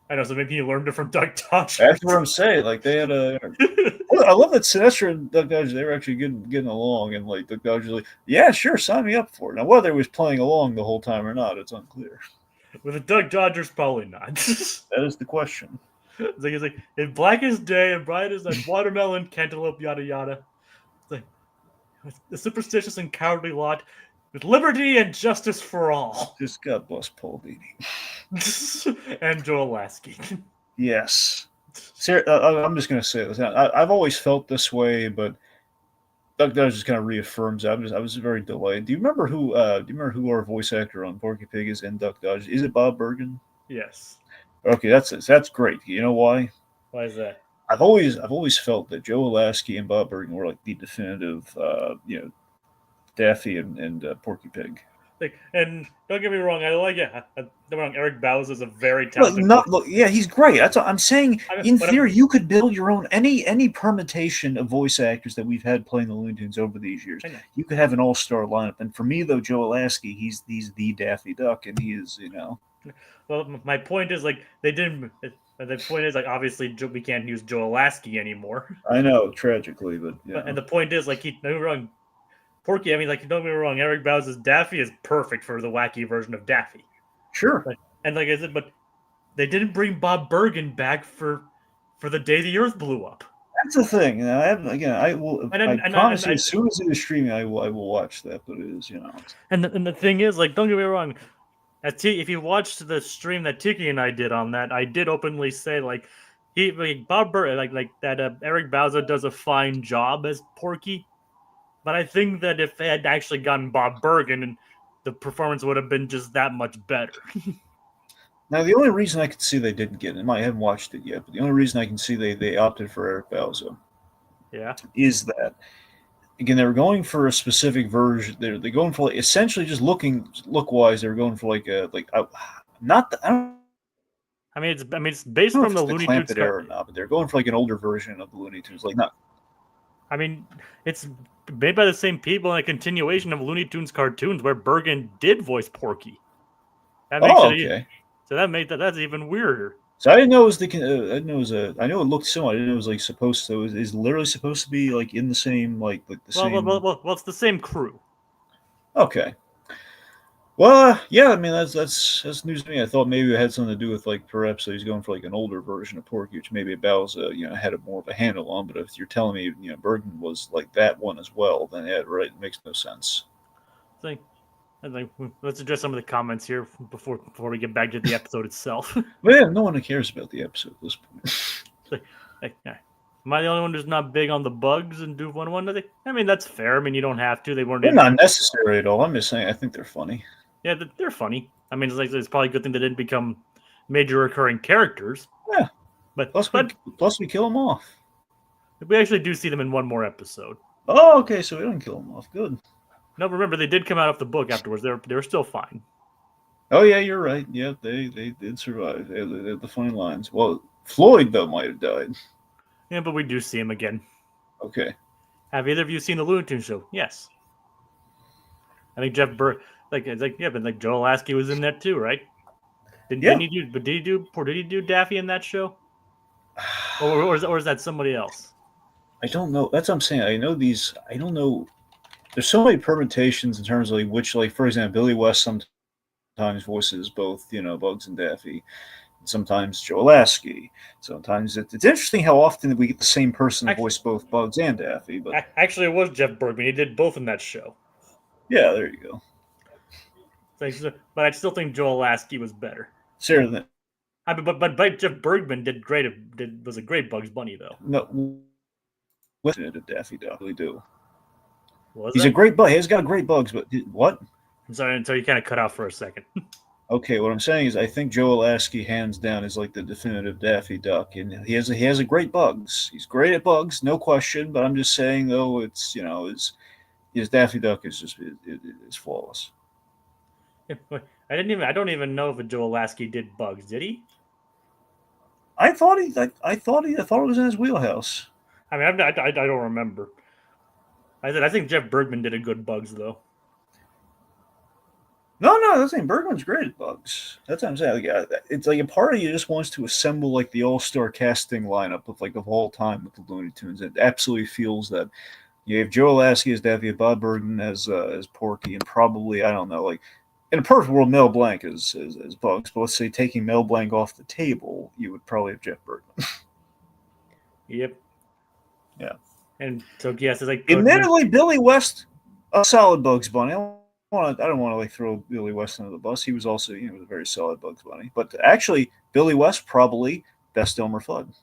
I know, so maybe he learned it from Duck Dodgers. That's what I'm saying. Like they had a. I love that Sinestro and Duck Dodgers, they were actually getting along, and like Duck Dodgers like, yeah, sure, sign me up for it. Now whether he was playing along the whole time or not, it's unclear. With the Duck Dodgers, probably not. That is the question. It's like in blackest day and brightest night, watermelon, cantaloupe, yada yada. It's like the superstitious and cowardly lot, with liberty and justice for all. Just God bless Paul Dini. And Joe Lasky. Yes. I'm just going to say this. I've always felt this way, but Duck Dodgers just kind of reaffirms. I was very delighted. Do you remember who our voice actor on Porky Pig is in Duck Dodgers? Is it Bob Bergen? Yes. Okay, that's great. You know why? Why is that? I've always felt that Joe Lasky and Bob Bergen were like the definitive, Daffy and Porky Pig. And don't get me wrong, I like it. Eric Bowes is a very talented. Yeah, he's great. That's what I'm saying. In theory, you could build your own any permutation of voice actors that we've had playing the Looney Tunes over these years. You could have an all-star lineup. And for me, though, Joe Lasky, he's the Daffy Duck, and he is, Well, my point is they didn't. And the point is, like, obviously we can't use Joe Lasky anymore. I know, tragically, but yeah. And the point is, like, don't get me wrong, Porky. I mean, like, don't get me wrong, Eric Bowser's Daffy is perfect for the wacky version of Daffy. Sure. And like I said, but they didn't bring Bob Bergen back for the day the Earth blew up. That's the thing. I will. I promise you, as soon as it is streaming, I will watch that. But it is, And the thing is, like, don't get me wrong. If you watched the stream that Tiki and I did on that, I did openly say, like, Bob Bergen, like that Eric Bauza does a fine job as Porky, but I think that if they had actually gotten Bob Bergen, and the performance would have been just that much better. Now, the only reason I can see they didn't get it, I haven't watched it yet, but the only reason I can see they opted for Eric Bauza, is that, again, they were going for a specific version. They're going for, like, essentially just look wise. They were going for not the, I mean, it's based from the Looney Tunes era now, but they're going for like an older version of the Looney Tunes. Like, not. I mean, it's made by the same people and a continuation of Looney Tunes cartoons where Bergen did voice Porky. That makes okay. So that's even weirder. So I didn't know it was I know it looked similar. I didn't know it was like supposed to. Is literally supposed to be like in the same same. Well, it's the same crew. Okay. Well, yeah. I mean, that's news to me. I thought maybe it had something to do with, like, perhaps he's going for like an older version of Porky, which maybe Bowser had more of a handle on. But if you're telling me Bergen was like that one as well, then yeah, right, it makes no sense. Let's address some of the comments here before we get back to the episode itself. Well, yeah, no one cares about the episode at this point. Am I the only one who's not big on the bugs in Doof 101? I mean, that's fair. I mean, you don't have to. They're not necessary at all. I'm just saying, I think they're funny. Yeah, they're funny. I mean, it's probably a good thing they didn't become major recurring characters. Yeah. Plus we kill them off. We actually do see them in one more episode. Oh, okay. So we don't kill them off. Good. No, remember, they did come out of the book afterwards. They were still fine. Oh, yeah, you're right. Yeah, they did survive. They had the funny lines. Well, Floyd, though, might have died. Yeah, but we do see him again. Okay. Have either of you seen the Looney Tunes show? Yes. I think Jeff Burr, but Joe Lasky was in that too, right? Did he do Daffy in that show? Or is that somebody else? I don't know. That's what I'm saying. I don't know. There's so many permutations in terms of, like, which, like, for example, Billy West sometimes voices both, Bugs and Daffy. Sometimes Joe Lasky. Sometimes it's interesting how often we get the same person to voice both Bugs and Daffy. But actually, it was Jeff Bergman. He did both in that show. Yeah, there you go. But I still think Joe Lasky was better. Sure. Then. But Jeff Bergman was a great Bugs Bunny, though. No, what did Daffy Duck really do? He's a great bug. He's got great bugs, but what? I'm sorry, until you kind of cut out for a second. Okay, what I'm saying is I think Joe Lasky, hands down, is like the definitive Daffy Duck, and he has a great bugs. He's great at bugs, no question. But I'm just saying, though, it's his Daffy Duck is just is flawless. I don't even know if Joe Lasky did bugs. Did he? I thought it was in his wheelhouse. I mean, I don't remember. I think Jeff Bergman did a good bugs, though. No, that's saying Bergman's great at bugs. That's what I'm saying. Like, it's like a part of you just wants to assemble like the all-star casting lineup of all time with the Looney Tunes. It absolutely feels that you have Joe Lasky as Daffy, Bob Bergen as Porky, and probably, I don't know, like, in a perfect world, Mel Blanc as Bugs. But let's say taking Mel Blanc off the table, you would probably have Jeff Bergman. Yep. Yeah. And so yes, it's like admittedly Billy West, a solid Bugs Bunny. I don't want to like throw Billy West under the bus. He was also a very solid Bugs Bunny. But actually, Billy West probably best Elmer Fudd.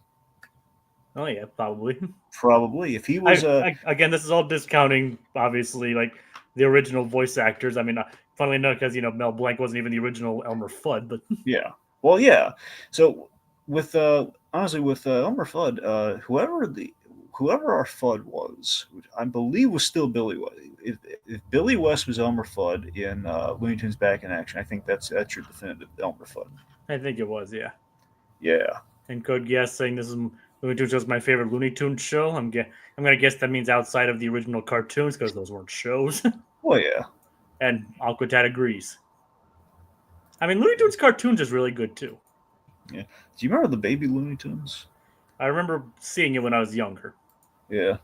Oh yeah, probably. Probably if he was again, this is all discounting obviously like the original voice actors. I mean, funnily enough, because Mel Blanc wasn't even the original Elmer Fudd, but yeah. Well, yeah. So with honestly with Elmer Fudd, whoever our Fudd was, which I believe was still Billy West. If Billy West was Elmer Fudd in Looney Tunes Back in Action, I think that's your definitive Elmer Fudd. I think it was, yeah. Yeah. And Code Guess saying this is Looney Tunes was my favorite Looney Tunes show. I'm gonna guess that means outside of the original cartoons because those weren't shows. Well, yeah. And Aquatat agrees. I mean, Looney Tunes cartoons is really good too. Yeah. Do you remember the Baby Looney Tunes? I remember seeing it when I was younger. Yeah.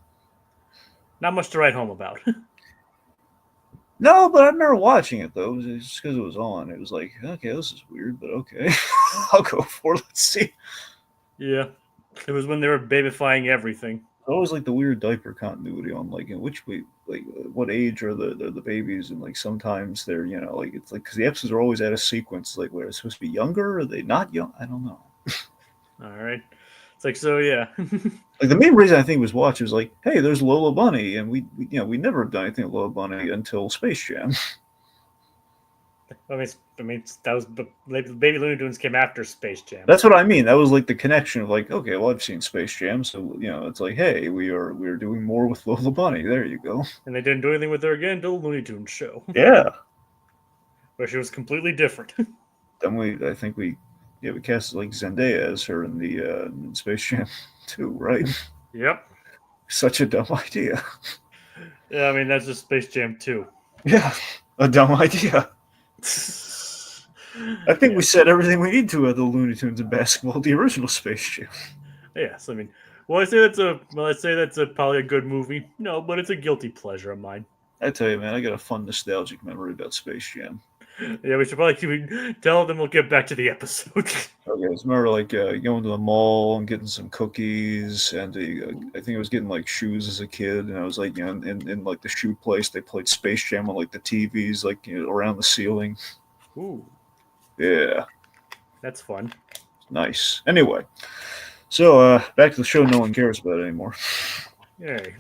Not much to write home about. No, but I remember watching it though. It was just because it was on. It was like, okay, this is weird, but okay, I'll go for it. Let's see. Yeah. It was when they were babyfying everything. Always like the weird diaper continuity on like in which way, like what age are the babies, and like sometimes they're like it's like because the episodes are always out of sequence, like where it's supposed to be younger, or are they not young? I don't know. All right. It's like, so yeah. Like the main reason I think was watch was like, hey, there's Lola Bunny, and we never have done anything with Lola Bunny until Space Jam. I mean, that was Baby Looney Tunes came after Space Jam. That's what I mean. That was like the connection of like, okay, well, I've seen Space Jam, so it's like, hey, we're doing more with Lola Bunny. There you go. And they didn't do anything with her again until the Looney Tunes show. Yeah. Where she was completely different. Then I think we cast like Zendaya as her in the in Space Jam 2, right? Yep. Such a dumb idea. Yeah, I mean that's just Space Jam 2. Yeah, a dumb idea. I think we said everything we need to at the Looney Tunes and basketball, the original Space Jam. Yes, I mean, I say that's probably a good movie. No, but it's a guilty pleasure of mine. I tell you, man, I got a fun nostalgic memory about Space Jam. Yeah, we should probably tell them. We'll get back to the episode. Okay, I remember like going to the mall and getting some cookies, and I think I was getting like shoes as a kid, and I was like, in like the shoe place, they played Space Jam on like the TVs, like around the ceiling. Ooh, Yeah, that's fun. nice. Anyway, so back to the show no one cares about anymore. Yay.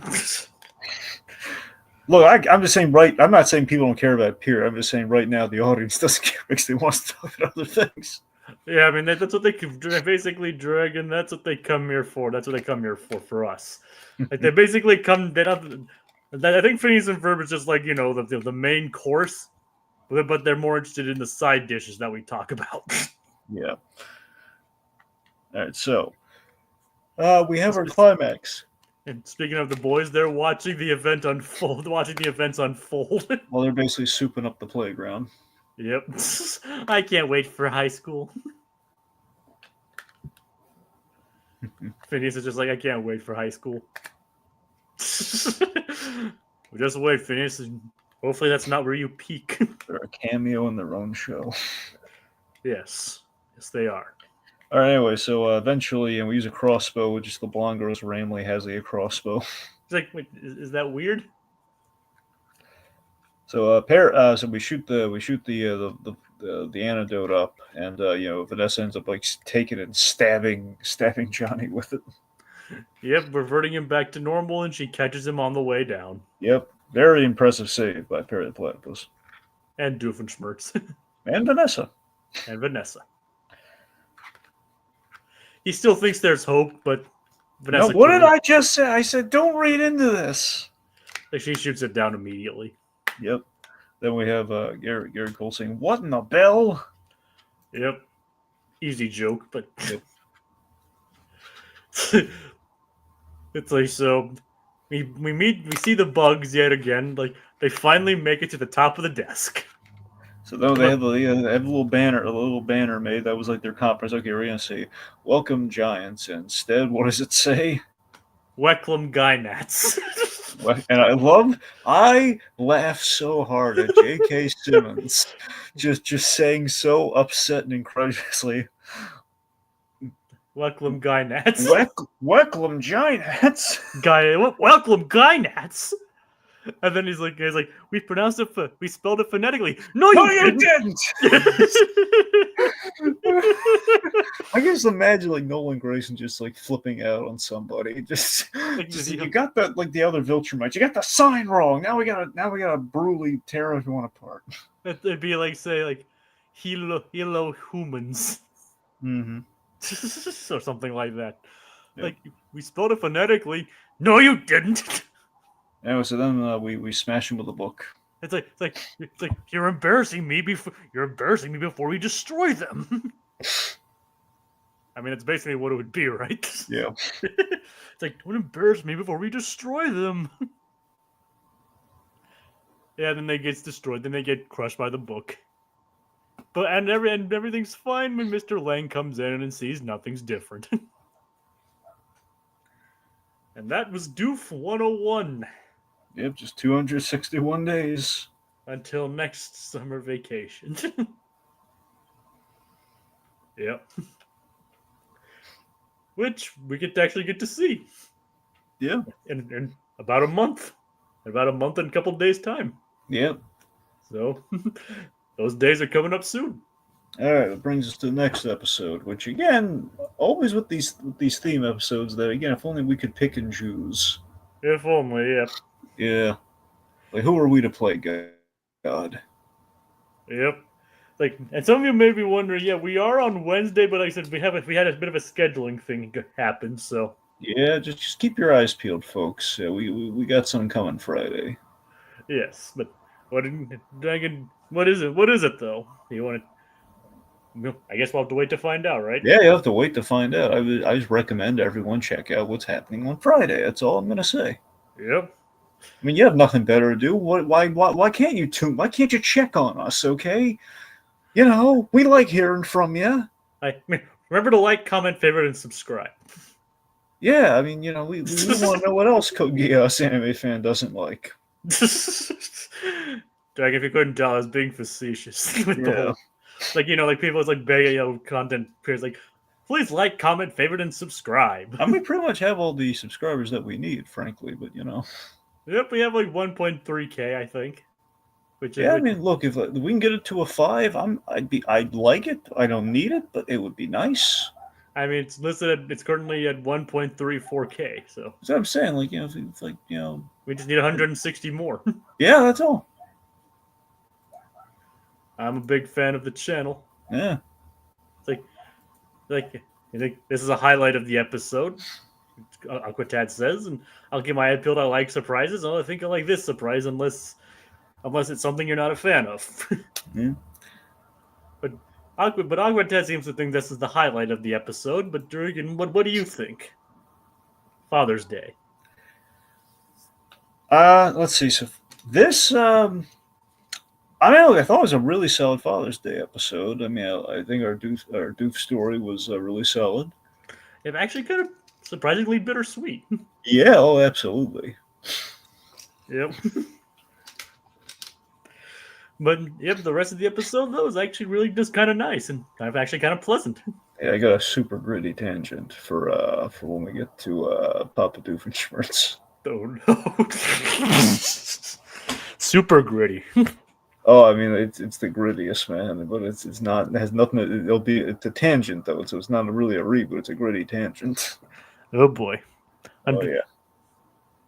Look, I'm just saying I'm not saying people don't care about it, period. I'm just saying right now the audience doesn't care because they want to talk about other things. Yeah, I mean that's what they basically Dragon. That's what they come here for. That's what they come here for us. Like they basically come. I think Phineas and Ferb is just like the main course, but they're more interested in the side dishes that we talk about. Yeah. All right, so we have our climax. And speaking of the boys, they're watching the event unfold. Watching the events unfold. Well, they're basically souping up the playground. Yep. I can't wait for high school. Phineas is just like, I can't wait for high school. Just wait, Phineas. Hopefully that's not where you peak. They're a cameo in their own show. Yes. Yes, they are. All right, anyway, so eventually, and we use a crossbow, which is the blonde girl's randomly has a crossbow. It's like, wait, is that weird? So so we shoot the antidote up, and Vanessa ends up like taking it and stabbing Johnny with it. Yep, reverting him back to normal, and she catches him on the way down. Yep, very impressive save by Perry the Platypus. And Doofenshmirtz. And Vanessa. And Vanessa. He still thinks there's hope, but Vanessa. No, what did I just say? I said don't read into this. Like she shoots it down immediately. Yep. Then we have Gary Cole saying, "What in the bell?" Yep. Easy joke, but Yep. it's like so. We see the bugs yet again. Like they finally make it to the top of the desk. So though they have a little banner made that was like their conference. Okay, we're gonna say "Welcome Giants." Instead, what does it say? Wecklum Gynats. And I laugh so hard at J.K. Simmons just saying so upset and incredulously. Wecklum Gynats. Wecklum Giants. Wecklum Gynats. And then he's like, we pronounced it, we spelled it phonetically. No, you didn't. I just imagine like Nolan Grayson just like flipping out on somebody. Just you got the like the other Viltrumites. You got the sign wrong. Now we gotta brutally tear everyone apart. It'd be like say like, hello humans, or something like that. Yep. Like we spelled it phonetically. No, you didn't. Anyway, so then we smash him with a book. It's like you're embarrassing me before we destroy them. I mean, it's basically what it would be, right? Yeah. It's like, don't embarrass me before we destroy them. Yeah, then they get destroyed. Then they get crushed by the book. and everything's fine when Mr. Lang comes in and sees nothing's different. And that was Doof 101. Yep, just 261 days. Until next summer vacation. Yep. Which we actually get to see. Yeah. In about a month. About a month and a couple days' time. Yep. So those days are coming up soon. All right, that brings us to the next episode, which again, always with these theme episodes, that again, if only we could pick and choose. If only, yep. Yeah. Like, who are we to play God? Yep. Like, and some of you may be wondering, yeah, we are on Wednesday, but like I said, we had a bit of a scheduling thing happen, so. Yeah, just keep your eyes peeled, folks. Yeah, we got something coming Friday. Yes, but what is it? What is it though? You want to? I guess we'll have to wait to find out, right? Yeah, you have to wait to find out. I just recommend everyone check out what's happening on Friday. That's all I'm gonna say. Yep. I mean, you have nothing better to do. Why can't you tune? Why can't you check on us? Okay, you know we like hearing from you. I mean, remember to like, comment, favorite, and subscribe. Yeah, I mean, you know, we want to know what else Code Geass Anime Fan doesn't like. Drag, if you couldn't tell, I was being facetious with the whole, like, you know, like people was like begging, you know, content appears like, please like, comment, favorite, and subscribe. I mean, we pretty much have all the subscribers that we need, frankly, but you know. Yep, we have like 1.3K, I think. Yeah, I mean, look, if we can get it to a 5, I'd like it. I don't need it, but it would be nice. I mean, it's listed. It's currently at 1.34K. So that's what I'm saying. Like, you know, it's like, you know, we just need 160 more. Yeah, that's all. I'm a big fan of the channel. Yeah. It's like I think this is a highlight of the episode. Aquatad says, and I'll give my head peeled. I like surprises. I think I like this surprise, unless it's something you're not a fan of. Yeah. But Aquatad seems to think this is the highlight of the episode. But Durgan, what do you think? Father's Day. Let's see. So this, I mean, I thought it was a really solid Father's Day episode. I mean, I think our Doof story was really solid. It actually kind of surprisingly bittersweet. Yeah. Oh, absolutely. Yep. But yep, the rest of the episode though is actually really just kind of nice and kind of pleasant. Yeah, I got a super gritty tangent for when we get to Papa Doofenshmirtz. Oh no. Super gritty. Oh, I mean, it's the grittiest, man. But it's not. It has nothing. It's a tangent though, so it's not really a reboot. It's a gritty tangent. Oh boy. Oh yeah.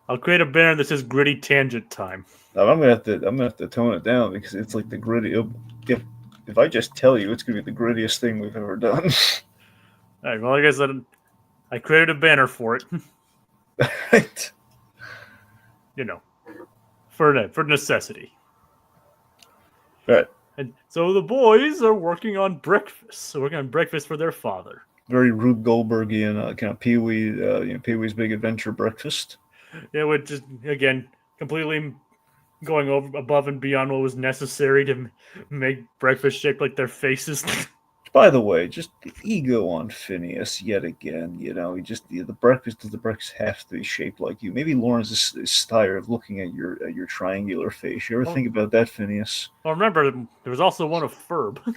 I'll create a banner that says "Gritty Tangent Time." Now, I'm gonna have to tone it down because it's like the gritty. If I just tell you, it's gonna be the grittiest thing we've ever done. All right. Well, like I said, I created a banner for it. Right. You know, for necessity. Right. And so the boys are working on breakfast. So working on breakfast for their father. Very Rube Goldbergian, kind of Pee-wee, Pee-wee's Big Adventure breakfast. Yeah, which is again completely going above and beyond what was necessary to make breakfast shaped like their faces. By the way, just the ego on Phineas yet again. You know, he just the breakfast have to be shaped like you. Maybe Lawrence is tired of looking at your triangular face. You ever think about that, Phineas? Well, remember there was also one of Ferb.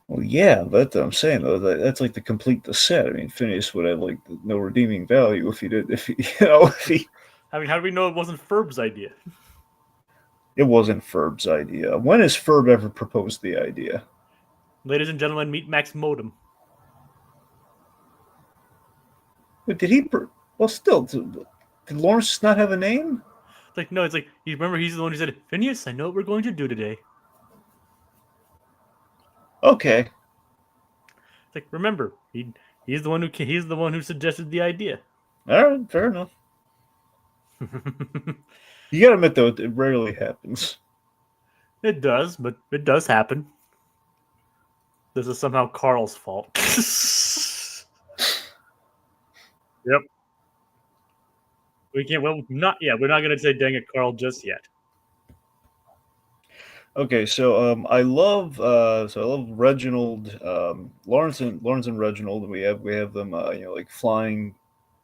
Well, yeah, but I'm saying though that's like to complete the set. I mean, Phineas would have like no redeeming value if he did. If he, you know, if he. I mean, how do we know it wasn't Ferb's idea? It wasn't Ferb's idea. When has Ferb ever proposed the idea? Ladies and gentlemen, meet Max Modem. But did he? Well, still, did Lawrence not have a name? It's like no. It's like you remember he's the one who said, "Phineas, I know what we're going to do today." Okay. It's like remember he's the one who suggested the idea. All right, fair enough. You gotta admit though, it rarely happens. It does, but it does happen. This is somehow Carl's fault. Yep. We can't. Well, not yet. We're not going to say "dang it, Carl" just yet. Okay, so I love Reginald, Lawrence and Reginald, and we have them like flying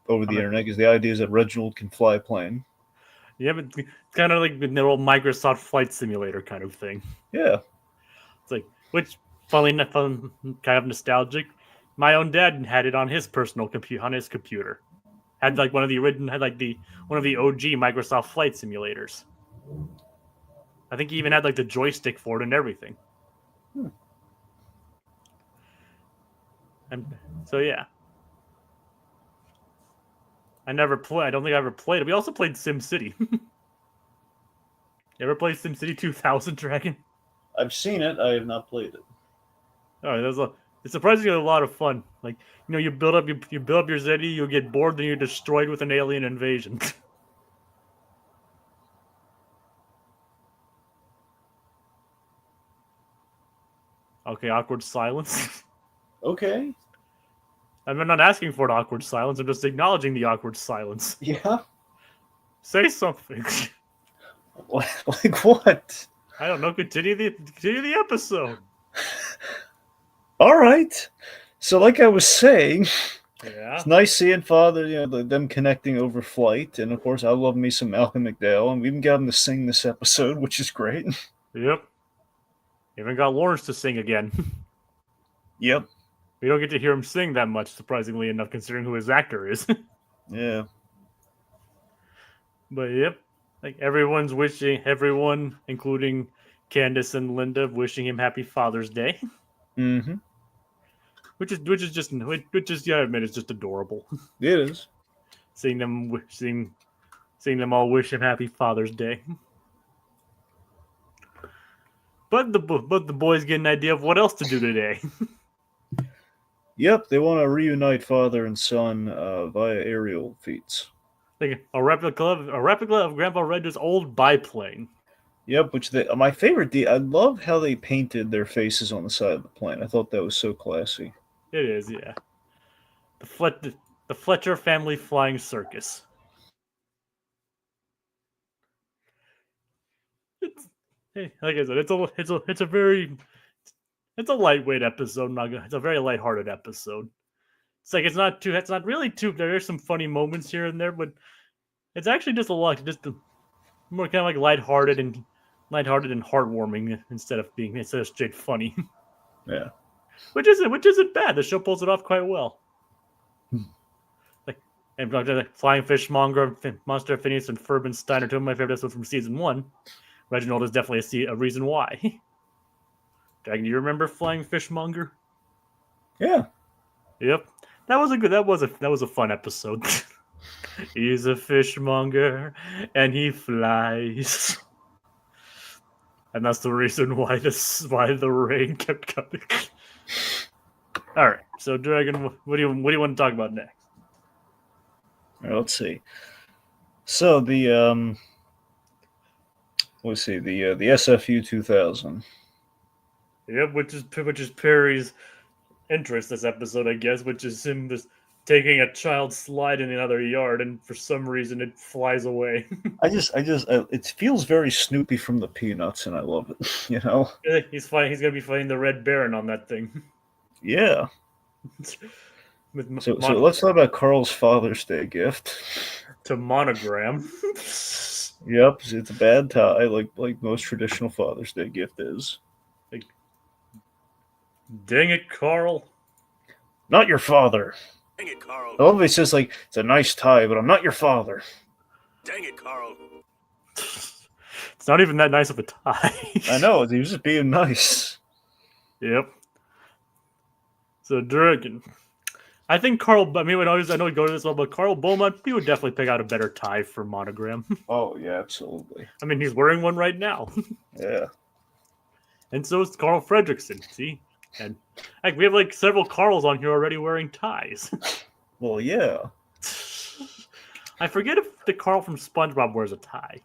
over the internet because the idea is that Reginald can fly a plane. Yeah, but it's kind of like the old Microsoft Flight Simulator kind of thing. Yeah. It's like, which, funnily enough, kind of nostalgic. My own dad had it on his personal computer, on his computer. Had like one of the original, had like the one of the OG Microsoft Flight Simulators. I think he even had like the joystick for it and everything. Hmm. And so yeah, I never played. I don't think I ever played it. We also played SimCity. You ever played SimCity 2000, Dragon? I've seen it. I have not played it. Oh, it's surprisingly a lot of fun. Like, you build up you build up your city, you get bored, then you're destroyed with an alien invasion. Okay, awkward silence. Okay. I'm not asking for an awkward silence. I'm just acknowledging the awkward silence. Yeah. Say something. Like what? I don't know. Continue the episode. All right. So, like I was saying, Yeah. it's nice seeing Father, them connecting over flight, and of course, I love me some Malcolm McDowell, and we even got him to sing this episode, which is great. Yep. Even got Lawrence to sing again. Yep. We don't get to hear him sing that much, surprisingly enough, considering who his actor is. Yeah. But yep, like everyone, including Candace and Linda, wishing him happy Father's Day. Mm-hmm. Which is yeah, I admit it's just adorable. It is. seeing them all wish him happy Father's Day. But the boys get an idea of what else to do today. Yep, they want to reunite father and son via aerial feats. Like a replica of Grandpa Reggie's old biplane. Yep, my favorite. I love how they painted their faces on the side of the plane. I thought that was so classy. It is, yeah. The Fletcher family flying circus. Like I said, it's a lightweight episode. It's a very lighthearted episode. It's like it's not really too. There are some funny moments here and there, but it's actually just more kind of like lighthearted and heartwarming instead of straight funny. Yeah. which isn't bad. The show pulls it off quite well. And Flying Fishmonger, Monster, Phineas and Ferb and Steiner, two of my favorite episodes from season 1. Reginald is definitely a reason why. Dragon, do you remember Flying Fishmonger? Yeah. Yep. That was a fun episode. He's a fishmonger and he flies. And that's the reason why the rain kept coming. All right. So Dragon, what do you want to talk about next? All right, let's see. So the the SFU 2000. Yep, which is Perry's interest this episode, I guess, which is him just taking a child slide in another yard, and for some reason it flies away. It feels very Snoopy from the Peanuts, and I love it. He's gonna be fighting the Red Baron on that thing. Yeah. So let's talk about Carl's Father's Day gift. To Monogram. Yep, it's a bad tie, like most traditional Father's Day gift is. Dang it, Carl. Not your father. Dang it, Carl. I love it says, it's a nice tie, but I'm not your father. Dang it, Carl. It's not even that nice of a tie. I know, he was just being nice. Yep. So, Dragon. I think Carl, I know we go to this well, but Carl Beaumont, he would definitely pick out a better tie for Monogram. Oh, yeah, absolutely. I mean, he's wearing one right now. Yeah. And so is Carl Fredrickson, see? And we have several Carls on here already wearing ties. Well, yeah. I forget if the Carl from SpongeBob wears a tie.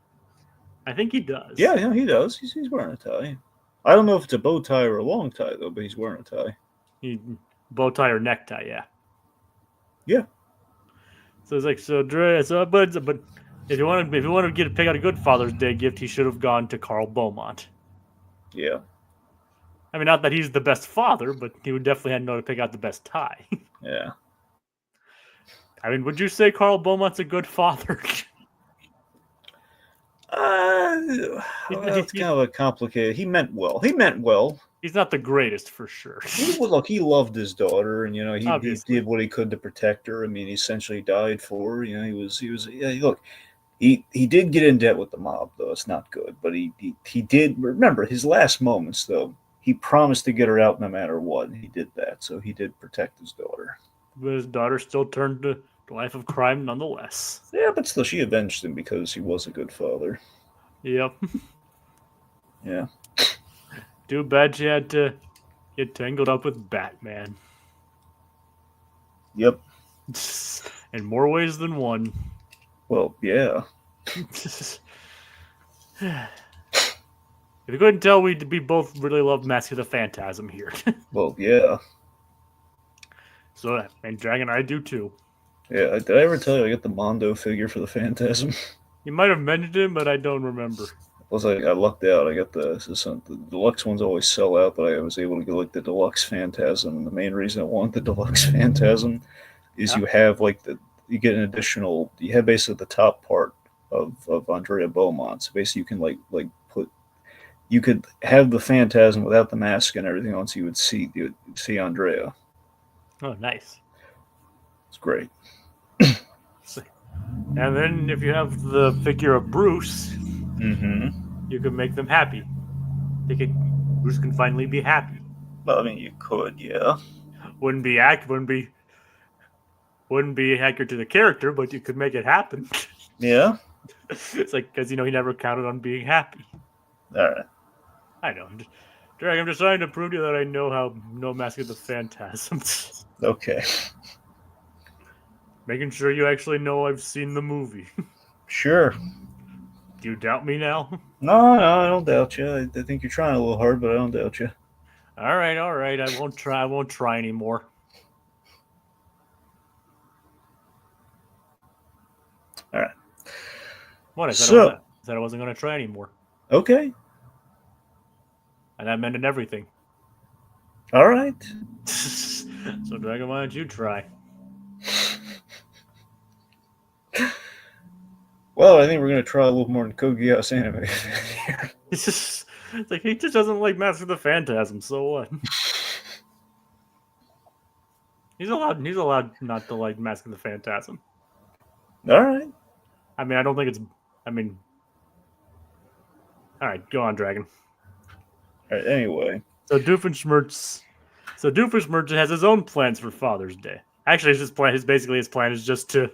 I think he does. Yeah, he does. He's wearing a tie. I don't know if it's a bow tie or a long tie though, but he's wearing a tie. Bow tie or necktie, yeah. Yeah. So it's but if you want to pick out a good Father's Day gift, he should have gone to Carl Beaumont. Yeah. I mean, not that he's the best father, but he would definitely know to pick out the best tie. Yeah. I mean, would you say Carl Beaumont's a good father? Well, it's kind of a complicated. He meant well. He's not the greatest for sure. He loved his daughter, and he Obviously. did what he could to protect her. I mean, he essentially died for her. Yeah. Look, he did get in debt with the mob, though. It's not good, but he did remember his last moments, though. He promised to get her out no matter what, and he did that. So he did protect his daughter. But his daughter still turned to a life of crime nonetheless. Yeah, but still, she avenged him because he was a good father. Yep. Yeah. Too bad she had to get tangled up with Batman. Yep. In more ways than one. Well, yeah. If you couldn't tell, we both really love Mask of the Phantasm here. Well, yeah. So, and Dragon, I do too. Yeah, did I ever tell you I got the Mondo figure for the Phantasm? You might have mentioned him, but I don't remember. I lucked out. I got the deluxe ones always sell out, but I was able to get like the deluxe Phantasm. And the main reason I want the deluxe Phantasm is you have you get an additional. You have basically the top part of Andrea Beaumont. So basically, you can you could have the Phantasm without the mask and everything on, so you would see Andrea. Oh, nice. It's great. And then if you have the figure of Bruce, you can make them happy. Bruce can finally be happy. Well, I mean, you could, yeah. Wouldn't be accurate to the character, but you could make it happen. Yeah. It's like because he never counted on being happy. All right. I know. I'm just trying to prove to you that I know Mask of the Phantasm. Okay. Making sure you actually know I've seen the movie. Sure. Do you doubt me now? No, I don't doubt you. I think you're trying a little hard, but I don't doubt you. All right. I won't try anymore. All right. What? I said I wasn't going to try anymore. Okay. And that meant everything. All right. So, Dragon, why don't you try? Well, I think we're going to try a little more than Kogiya's anime. It's like he just doesn't like Mask of the Phantasm, so what? He's allowed not to like Mask of the Phantasm. All right. I mean, I don't think it's... All right, go on, Dragon. All right, anyway. So Doofenshmirtz has his own plans for Father's Day. Actually, his plan is just to...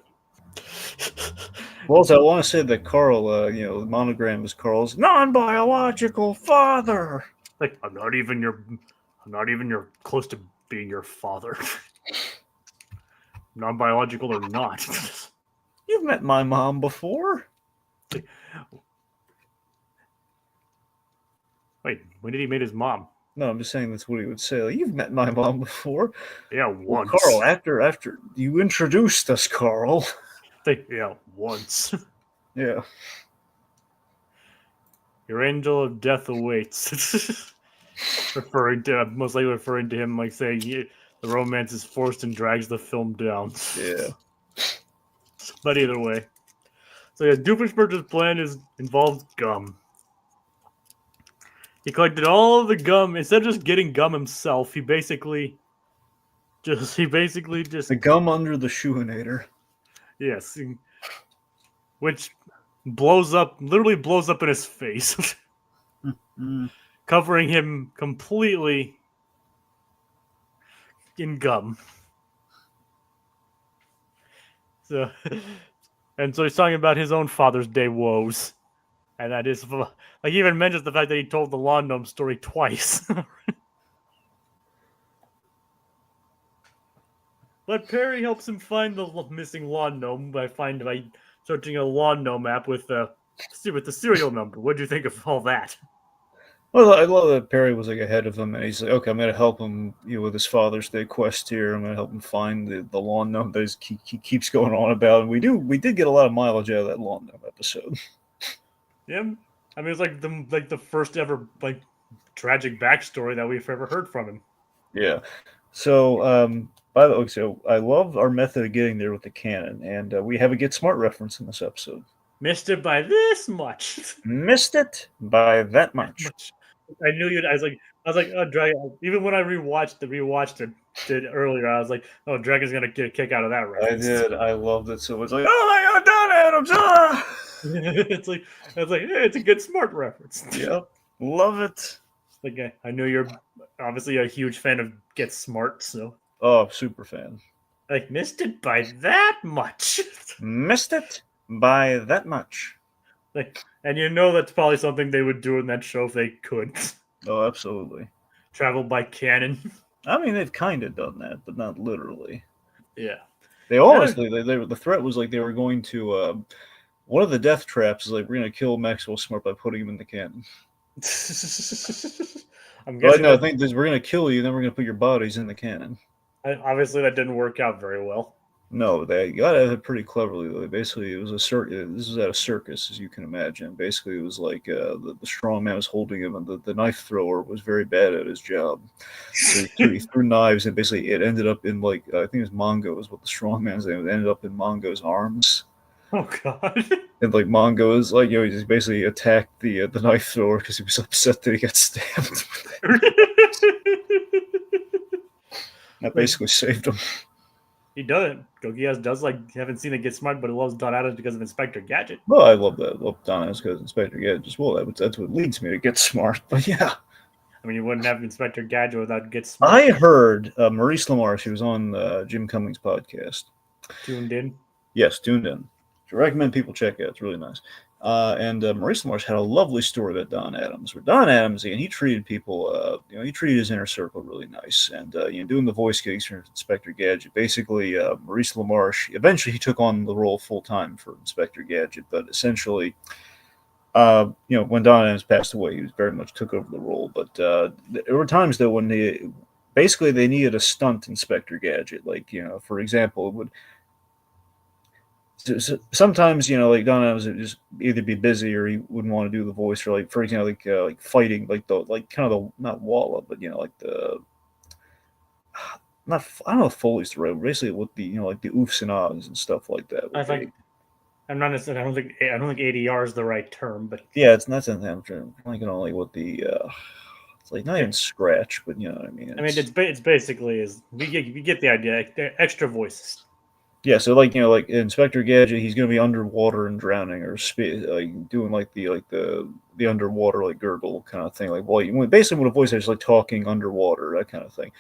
Well, so I want to say that Carl, the monogram is Carl's non-biological father. Like, I'm not even your close to being your father. Non-biological or not. You've met my mom before. Wait, when did he meet his mom? No, I'm just saying that's what he would say. Like, you've met my mom before. Yeah, once. Well, Carl, after you introduced us, Carl. Yeah, once. Yeah. Your angel of death awaits. Mostly referring to him like saying the romance is forced and drags the film down. Yeah. But either way. So yeah, Doofenshmirtz's plan involves gum. He collected all of the gum. Instead of just getting gum himself, he basically just the gum under the shoe-inator. Yes. Which literally blows up in his face. Covering him completely in gum. So he's talking about his own Father's Day woes. And that is, like, he even mentions the fact that he told the lawn gnome story twice. But Perry helps him find the missing lawn gnome by searching a lawn gnome app with the serial number. What do you think of all that? Well, I love that Perry was like ahead of him, and he's like, "Okay, I'm going to help him, with his Father's Day quest here. I'm going to help him find the lawn gnome that he keeps going on about." And we did get a lot of mileage out of that lawn gnome episode. Yeah, I mean, it's like the first ever tragic backstory that we've ever heard from him. Yeah. So, by the way, so I love our method of getting there with the canon, and we have a Get Smart reference in this episode. Missed it by this much. Missed it by that much. I knew you'd. I was like, oh, Dragon. Even when I rewatched it earlier, I was like, oh, Dragon's gonna get a kick out of that I reference. did. I loved it so much. Like, oh my God, Don Adams! Ah! it's like hey, it's a Get Smart reference. Yep, love it. Like I knew you're obviously a huge fan of Get Smart, so Oh, super fan. like missed it by that much. Missed it by that much. Like, and you know that's probably something they would do in that show if they could. Oh, absolutely. Travel by canon. I mean, they've kind of done that, but not literally. Yeah. They honestly, the threat was like they were going to. One of the death traps is like we're going to kill Maxwell Smart by putting him in the cannon. I'm But guessing. no, I think we're going to kill you, then we're going to put your bodies in the cannon. Obviously, that didn't work out very well. No, they got it pretty cleverly though. Basically, it was a circus. This was at a circus, as you can imagine. Basically, it was like the strong man was holding him, and the knife thrower was very bad at his job. So he threw knives, and basically it ended up in like I think it was Mongo is what the strong man's name. It ended up in Mongo's arms. Oh God! And like Mongo is like he just basically attacked the knife thrower because he was upset that he got stabbed. That basically saved him. He does. Gogi does like haven't seen it Get Smart, but he loves Don Adams because of Inspector Gadget. Well, I love that. I love Don Adams because Inspector Gadget as well. That's what leads me to Get Smart. But yeah. I mean, you wouldn't have Inspector Gadget without Get Smart. I heard Maurice LaMarche, who was on Jim Cummings' podcast. Tuned in? Yes, tuned in. I recommend people check it out. It's really nice. And Maurice LaMarche had a lovely story about Don Adams, where Don Adams, and he treated people, he treated his inner circle really nice. And, doing the voice gigs for Inspector Gadget, basically, Maurice LaMarche, eventually he took on the role full time for Inspector Gadget, but essentially, when Don Adams passed away, he very much took over the role. But there were times, though, when they needed a stunt Inspector Gadget. Like, for example, it would. So sometimes, like Don Adams would just either be busy or he wouldn't want to do the voice, or like, for example, like fighting, like not Walla, but like the not I don't know if Foley's the right, basically with the like the oofs and ahs and stuff like that. I think I'm not necessarily. I don't think ADR is the right term, but yeah, it's not something I'm thinking on like what the it's like not even scratch, but you know what I mean. It's basically is we get the idea. Extra voices. Yeah, so like Inspector Gadget, he's gonna be underwater and drowning, or like doing like the underwater like gurgle kind of thing, like basically with a voice that's like talking underwater, that kind of thing.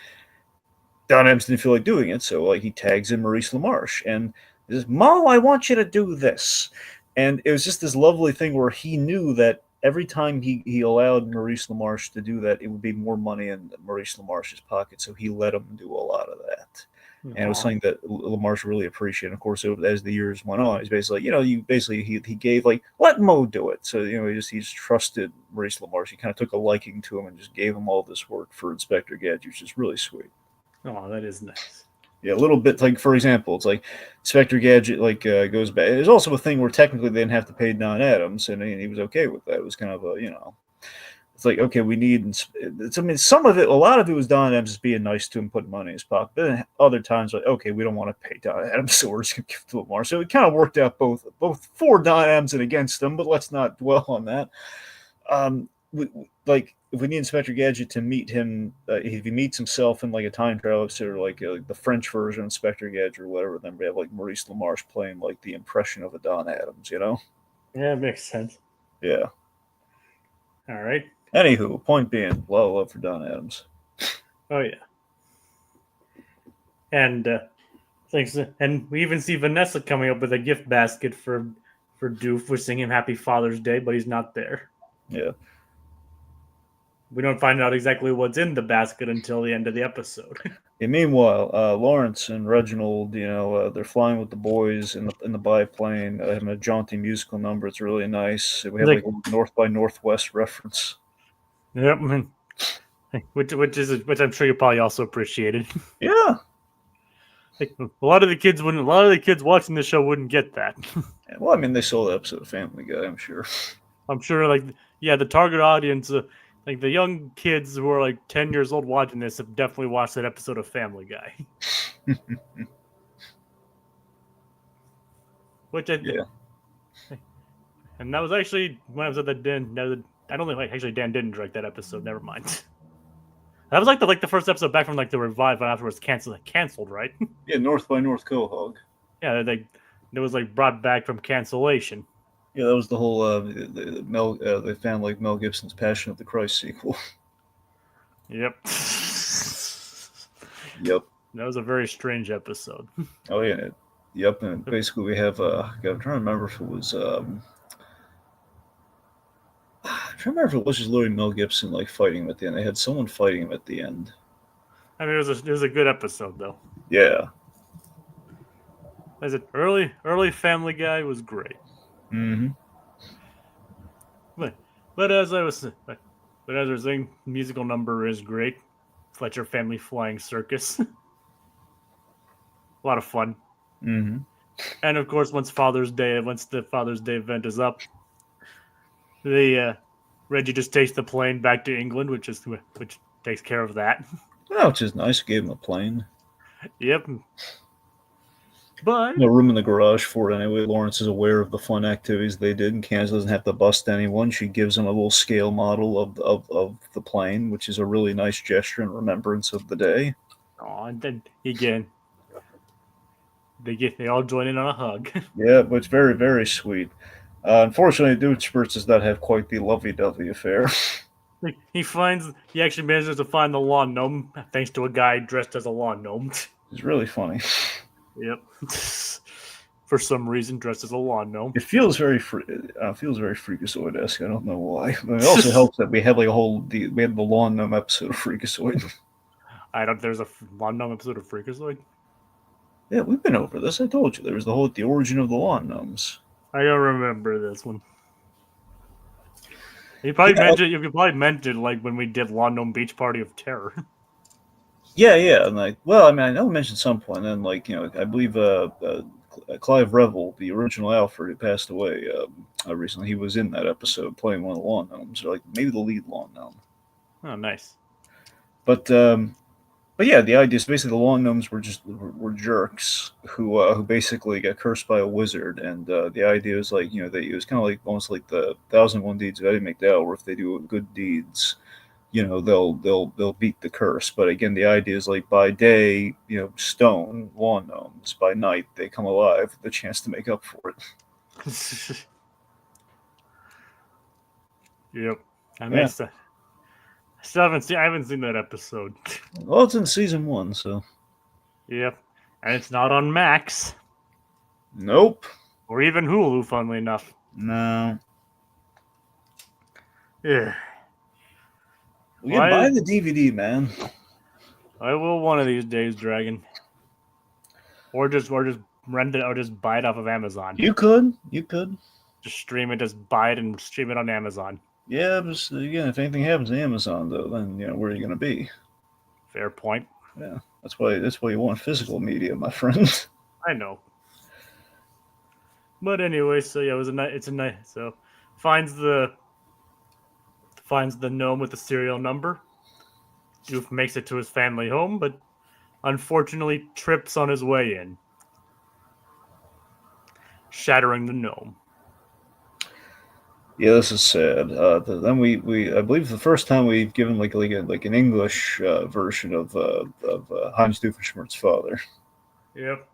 Don Adams didn't feel like doing it, so like he tags in Maurice LaMarche and says, "Mo, I want you to do this," and it was just this lovely thing where he knew that every time he allowed Maurice LaMarche to do that, it would be more money in Maurice LaMarche's pocket, so he let him do a lot of that. And it was something that LaMarche really appreciated. Of course, as the years went on, he's basically he gave like, let Mo do it. So he just trusted Maurice LaMarche. He kind of took a liking to him and just gave him all this work for Inspector Gadget, which is really sweet. Oh, that is nice. Yeah, a little bit like, for example, it's like Inspector Gadget goes back. There's also a thing where technically they didn't have to pay Don Adams, and he was okay with that. It was kind of it's like, okay, we need. Some of it, a lot of it was Don Adams just being nice to him, putting money in his pocket. But then other times, like, okay, we don't want to pay Don Adams, so we're just going to give it to Lamar. So it kind of worked out both for Don Adams and against him. But let's not dwell on that. If we need Inspector Gadget to meet him, if he meets himself in like a time travel episode, or like the French version of Inspector Gadget or whatever, then we have like Maurice LaMarche playing like the impression of a Don Adams. Yeah, it makes sense. Yeah. All right. Anywho, point being, a lot of love for Don Adams. Oh yeah, and thanks. And we even see Vanessa coming up with a gift basket for Doof, wishing him Happy Father's Day, but he's not there. Yeah. We don't find out exactly what's in the basket until the end of the episode. And meanwhile, Lawrence and Reginald, they're flying with the boys in the biplane, having a jaunty musical number. It's really nice. We have like a North by Northwest reference. Yep, which I'm sure you probably also appreciated. Yeah, a lot of the kids watching the show wouldn't get that. Yeah, well, I mean, they saw the episode of Family Guy, I'm sure. I'm sure, the target audience, Like the young kids who are like 10 years old watching this have definitely watched that episode of Family Guy. Which Yeah. And that was actually when I was at the Den. I don't think actually Dan didn't direct that episode. Never mind. That was like the first episode back from like the revive and afterwards canceled, right? Yeah, North by North Quahog. Yeah, it was like brought back from cancellation. Yeah, that was the whole they found like Mel Gibson's Passion of the Christ sequel. Yep. Yep. That was a very strange episode. Oh yeah. Yep. And basically we have I'm trying to remember if it was I'm trying to remember if it was just literally Mel Gibson like fighting him at the end. They had someone fighting him at the end. I mean, it was a good episode though. Yeah. As an early Family Guy was great. Mm-hmm. But as I was saying, musical number is great. Fletcher Family Flying Circus. A lot of fun. Mm-hmm. And of course, once the Father's Day event is up, the Reggie just takes the plane back to England, which takes care of that. Oh, which is nice. Gave him a plane. Yep. But No room in the garage for it anyway. Lawrence is aware of the fun activities they did, and Candace doesn't have to bust anyone. She gives him a little scale model of the plane, which is a really nice gesture in remembrance of the day. oh, and then again, they all join in on a hug. Yeah, but it's very, very sweet. Unfortunately, Doofenshmirtz does not have quite the lovey-dovey affair. He actually manages to find the lawn gnome thanks to a guy dressed as a lawn gnome. It's really funny. Yep. For some reason, dressed as a lawn gnome. It feels very Freakazoid-esque. I don't know why. But it also helps that we had like we had the lawn gnome episode of Freakazoid. There's a lawn gnome episode of Freakazoid. Yeah, we've been over this. I told you there was the origin of the lawn gnomes. I don't remember this one. You probably mentioned like when we did Lawn Gnome Beach Party of Terror. Yeah, and I know I mentioned some point, and like I believe Clive Revel, the original Alfred, who passed away recently, he was in that episode playing one of the lawn gnomes, or like maybe the lead lawn gnome. Oh, nice. But yeah, the idea is basically the lawn gnomes were jerks who basically got cursed by a wizard, and the idea is like it was kind of like almost like the 1001 Deeds of Eddie McDowell, where if they do good deeds, they'll beat the curse. But again, the idea is like by day, stone lawn gnomes. By night, they come alive with the chance to make up for it. Yep, I missed that. I haven't seen that episode. Well, it's in season 1, so. Yep, and it's not on Max. Nope. Or even Hulu, funnily enough. No. Yeah. We can buy the DVD, man. I will one of these days, Dragon. Or just rent it, or just buy it off of Amazon. You could. Just stream it, just buy it and stream it on Amazon. Yeah, but again, if anything happens to Amazon, though, then where are you going to be? Fair point. Yeah, that's why you want physical media, my friend. I know. But anyway, so yeah, it's a nice. So finds the gnome with the serial number. Doof makes it to his family home, but unfortunately trips on his way in, shattering the gnome. Yeah, this is sad. Then I believe the first time we've given like an English version of Hans Doofenshmirtz's father. Yep.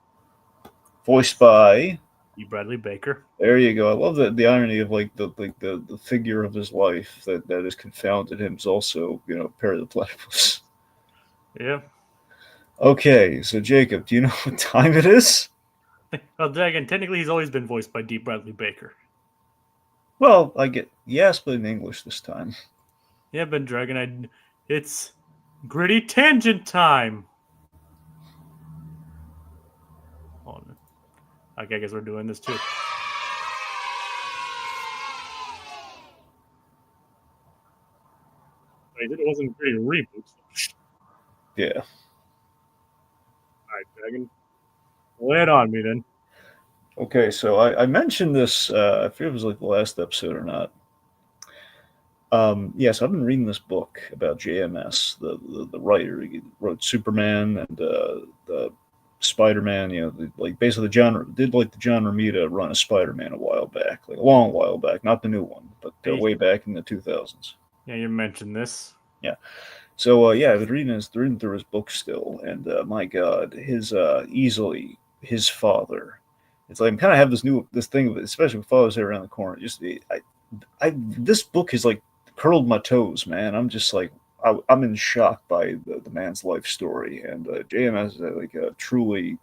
Voiced by D. Bradley Baker. There you go. I love the irony of like the figure of his life that has confounded him is also Perry the Platypus. Yeah. Okay, so Jacob, do you know what time it is? Well, Dragon, technically he's always been voiced by D. Bradley Baker. Well, I get yes, but in English this time. Yeah, but Dragon, it's gritty tangent time. Oh, okay, I guess we're doing this too. Wait, it wasn't pretty reboot. Yeah. All right, Dragon, lay it on me then. Okay, so I mentioned this. I forget if it was like the last episode or not. Yes, I've been reading this book about JMS, the writer. He wrote Superman and the Spider-Man. Like basically the genre did like the John Romita run of Spider-Man a while back, like a long while back, not the new one, but way back in the 2000s. Yeah, you mentioned this. Yeah. So I was reading through his book still, and my God, his easily his father. It's like I'm kind of have this thing, especially with fathers there around the corner. Just this book has like curled my toes, man. I'm just like I'm in shock by the man's life story, and JMS is like a truly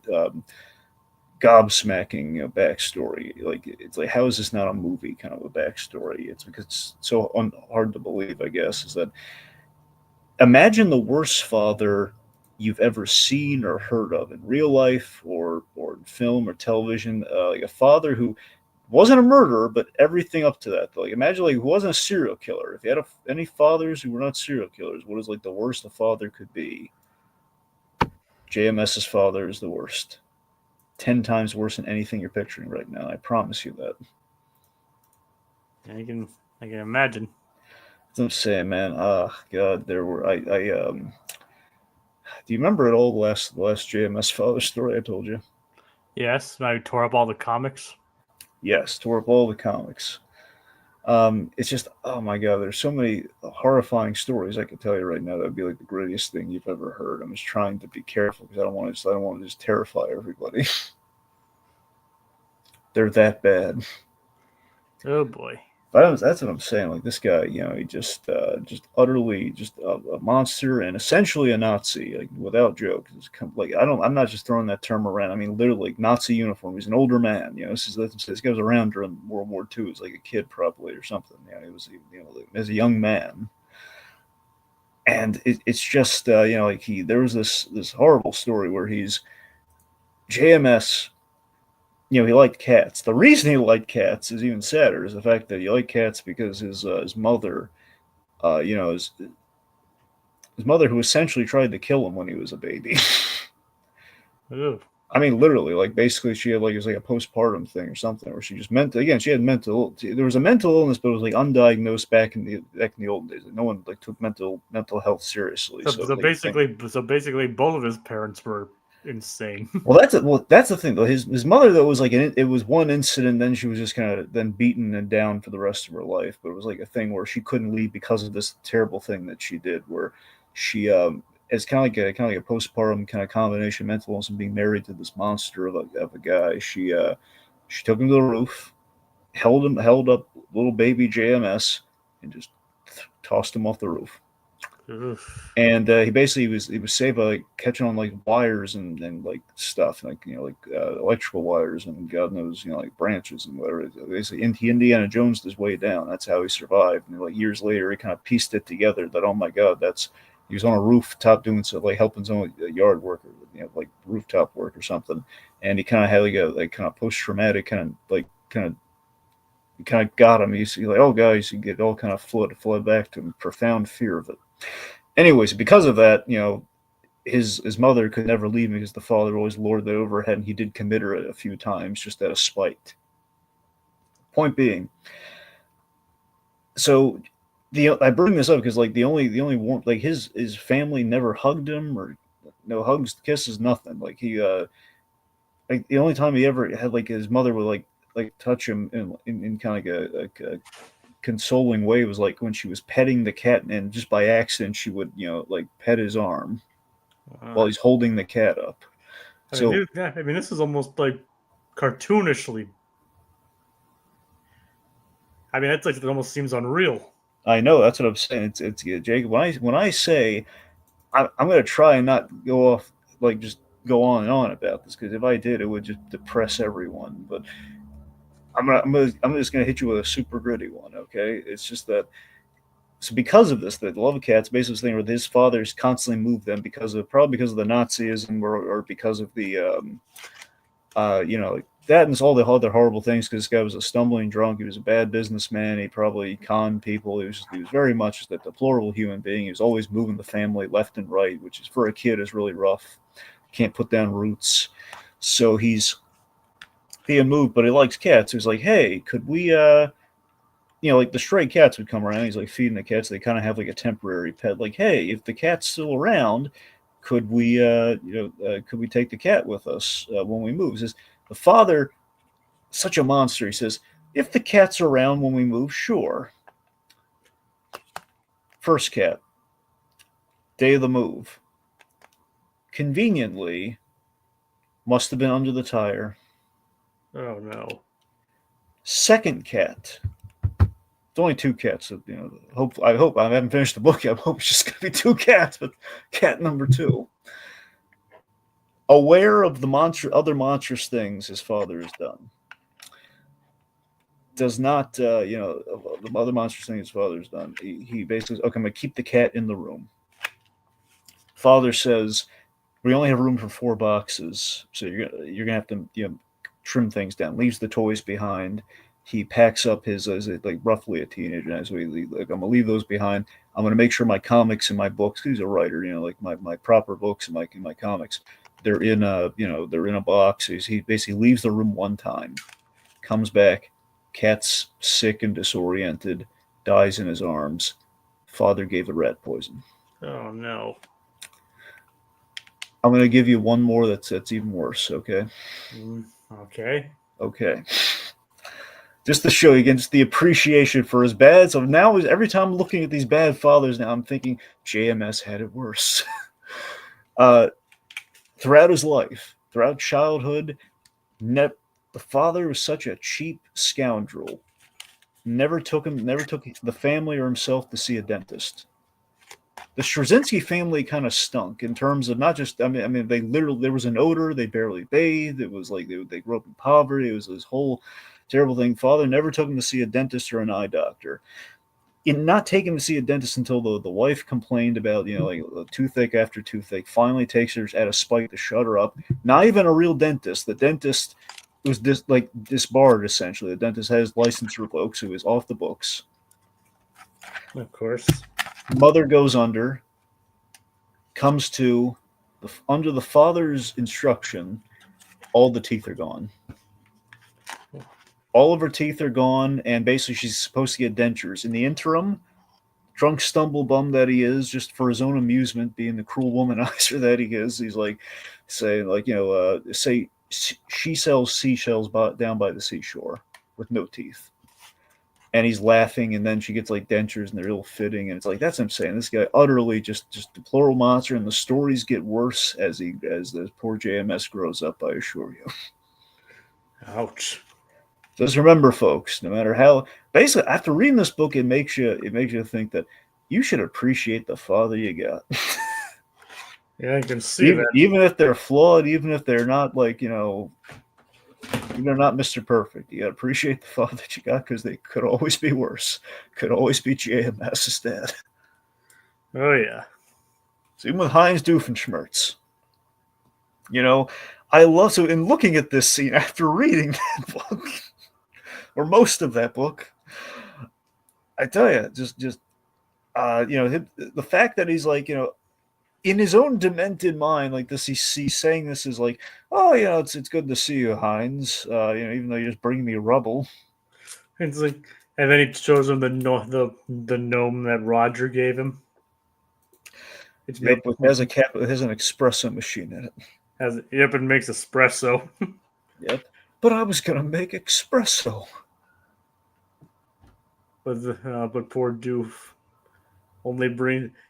gobsmacking backstory. Like it's like how is this not a movie kind of a backstory? It's because it's so hard to believe. I guess is that imagine the worst father you've ever seen or heard of in real life or in film or television. Like a father who wasn't a murderer, but everything up to that. Like imagine like who wasn't a serial killer. If you had any fathers who were not serial killers, what is like the worst a father could be? JMS's father is the worst. 10 times worse than anything you're picturing right now. I promise you that. I can imagine. That's what I'm saying, man. God, there were I do you remember at all the last JMS father story I told you? Yes, I tore up all the comics. Yes, tore up all the comics. It's just, oh my God, there's so many horrifying stories I could tell you right now. That'd be like the grittiest thing you've ever heard. I'm just trying to be careful because I don't want to just terrify everybody. They're that bad. Oh boy. But that's what I'm saying. Like this guy, he just utterly just a monster and essentially a Nazi, like without joke. Like I'm not just throwing that term around. I mean, literally Nazi uniform. He's an older man. This guy was around during World War II. He was like a kid probably or something. He was as a young man. And it's just like there was this horrible story where he's JMS. He liked cats. The reason he liked cats is even sadder. Is the fact that he liked cats because his mother, his mother, who essentially tried to kill him when he was a baby. Ooh. I mean, literally, like basically, she had like it was like a postpartum thing or something, where she just she had mental. There was a mental illness, but it was like undiagnosed back in the old days. No one like took mental health seriously. So basically, both of his parents were insane. Well, that's the thing though. His mother though was like it was one incident. Then she was just kind of then beaten and down for the rest of her life. But it was like a thing where she couldn't leave because of this terrible thing that she did, where she it's kind of like a postpartum kind of combination mental illness and being married to this monster of a guy. She took him to the roof, held up little baby JMS, and just tossed him off the roof. Oof. And he was saved by like catching on like wires and like stuff like electrical wires and God knows like branches and whatever. Basically, Indiana Jones his way down. That's how he survived. And like years later, he kind of pieced it together that oh my God, he was on a rooftop doing so like helping someone yard work or like rooftop work or something, and he kind of had like kind of post traumatic kind of got him. He's like oh guys, you get all kind of flood back to him, profound fear of it. Anyways, because of that, his mother could never leave him because the father always lorded that overhead, and he did commit her a few times just out of spite. Point being, so I bring this up because like the only warmth, like his family never hugged him or no hugs, kisses, nothing. Like he like the only time he ever had like his mother would like touch him in kind of like a consoling way was like when she was petting the cat and just by accident she would like pet his arm while he's holding the cat up. I mean, this is almost like cartoonishly. I mean, it's like it almost seems unreal. I know that's what I'm saying. It's Jacob. When I say I'm going to try and not go off like just go on and on about this because if I did, it would just depress everyone. But I'm just going to hit you with a super gritty one. Okay, it's just that. So because of this, the love of cats, basically this thing where his father's constantly moved them probably because of the Nazism or because of the that and all the other horrible things. Because this guy was a stumbling drunk, he was a bad businessman, he probably conned people. He was very much just a deplorable human being. He was always moving the family left and right, which is for a kid is really rough. Can't put down roots, so he's being moved, but he likes cats. He was like, hey, could we like the stray cats would come around. He's like feeding the cats. They kind of have like a temporary pet. Like, hey, if the cat's still around, could we, could we take the cat with us when we move? He says the father, such a monster. He says, if the cat's around when we move, sure. First cat, day of the move. Conveniently, must have been under the tire. Oh no. Second cat. It's only two cats. So, I hope I haven't finished the book yet. I hope it's just going to be two cats, but cat number 2. Aware of the other monstrous things his father has done. Does not, the other monstrous things his father has done. He basically says, okay, I'm going to keep the cat in the room. Father says, we only have room for 4 boxes, so you're gonna have to trim things down. Leaves the toys behind. He packs up his like roughly a teenager. As we leave, like, I'm gonna leave those behind. I'm gonna make sure my comics and my books. He's a writer, like my proper books and my comics. They're in a box. He basically leaves the room one time, comes back, cat's sick and disoriented, dies in his arms. Father gave it rat poison. Oh no. I'm going to give you one more that's even worse, okay? Okay. Okay. Just to show you again, just the appreciation for his bad. So now, every time I'm looking at these bad fathers now, I'm thinking JMS had it worse. Throughout his life, throughout childhood, the father was such a cheap scoundrel. Never took the family or himself to see a dentist. The Straczynski family kind of stunk in terms of not just, they literally, there was an odor, they barely bathed, it was like they grew up in poverty, it was this whole terrible thing. Father never took him to see a dentist or an eye doctor. In not taking him to see a dentist until the wife complained about, like toothache after toothache, finally takes her out of spite to shut her up. Not even a real dentist. The dentist was disbarred, essentially. The dentist had his license revoked, so he was off the books. Of course. Mother goes under, comes to, under the father's instruction, all the teeth are gone. All of her teeth are gone, and basically she's supposed to get dentures. In the interim, drunk stumble bum that he is, just for his own amusement, being the cruel womanizer that he is, he's like saying, say she sells seashells down by the seashore with no teeth. And he's laughing, and then she gets like dentures, and they're ill fitting, and it's like, that's what I'm saying. This guy utterly just deplorable monster, and the stories get worse as the poor JMS grows up. I assure you. Ouch. Just remember, folks, no matter how, basically after reading this book, it makes you think that you should appreciate the father you got. Yeah, I can see that. Even if they're flawed, even if they're not they're not Mr. Perfect. You gotta appreciate the father that you got, because they could always be worse. Could always be JMS's dad. Oh yeah. So even with Heinz Doofenshmirtz, I love, so in looking at this scene after reading that book, or most of that book, I tell you, the fact that he's like, in his own demented mind, like this, he's saying this is like, oh, it's good to see you, Heinz. Even though you're just bringing me rubble. It's like, and then he shows him the gnome that Roger gave him. It's Yep, it has an espresso machine in it. It makes espresso. Yep, but I was gonna make espresso. But poor Doof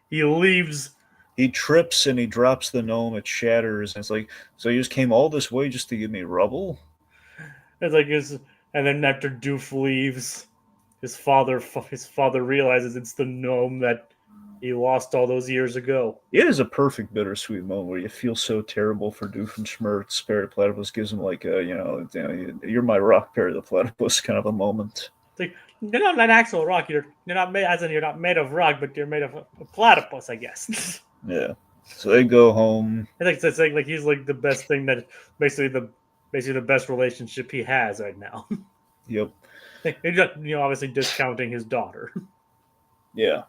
he leaves. He trips and he drops the gnome. It shatters. And it's like, so you just came all this way just to give me rubble? It's like and then after Doof leaves, his father realizes it's the gnome that he lost all those years ago. It is a perfect bittersweet moment where you feel so terrible for Doofenshmirtz. Perry the Platypus gives him like you're my rock, Perry the Platypus kind of a moment. It's like, you're not an actual rock. You're not made, as in you're not made of rock, but you're made of a platypus, I guess. Yeah. So they go home. It's like he's like the best thing that basically the best relationship he has right now. Yep. He's just, obviously discounting his daughter. Yeah.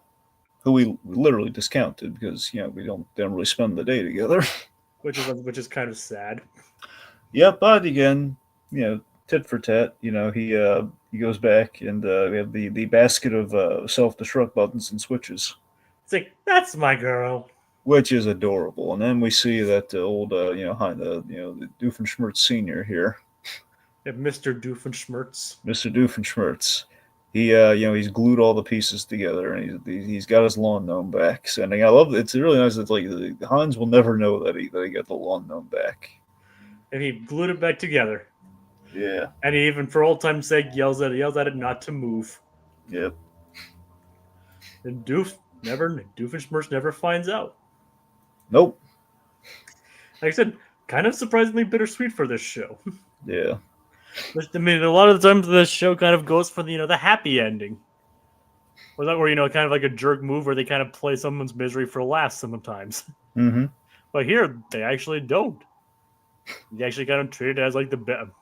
Who we literally discounted because we don't really spend the day together. Which is kind of sad. Yeah, but again, tit for tat. He goes back and we have the basket of self destruct buttons and switches, It's like, that's my girl. which is adorable. And then we see that old the Doofenshmirtz Senior here, Mr. Doofenshmirtz. Mr. Doofenshmirtz. He he's glued all the pieces together, and he's got his lawn gnome back. So, and I love it's really nice. It's like Hans will never know that he got the lawn gnome back. And he glued it back together. Yeah. And he even, for old time's sake, yells at it not to move. Yep. And Doofenshmirtz never finds out. Nope. Like I said, kind of surprisingly bittersweet for this show. Yeah. I mean, a lot of the times this show kind of goes for the happy ending, or that where kind of like a jerk move where they kind of play someone's misery for laughs sometimes. Mm-hmm. But here they actually don't. They actually kind of treat it as like the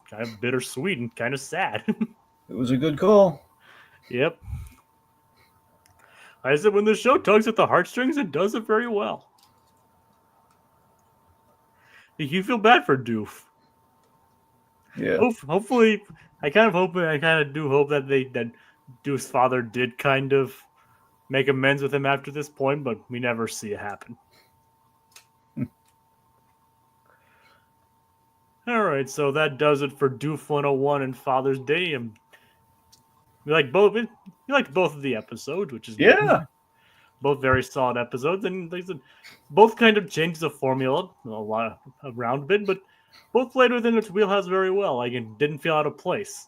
kind of bittersweet and kind of sad. It was a good call. Yep. I said when the show tugs at the heartstrings, it does it very well. You feel bad for Doof. Yeah. Hopefully, I kind of do hope that that Doof's father did kind of make amends with him after this point, but we never see it happen. All right, so that does it for Doof 101 and Father's Day. And we like both. You liked both of the episodes, which is good. Yeah. Both very solid episodes, and like I said, both kind of changed the formula around a bit, but both played within its wheelhouse very well. Like it didn't feel out of place,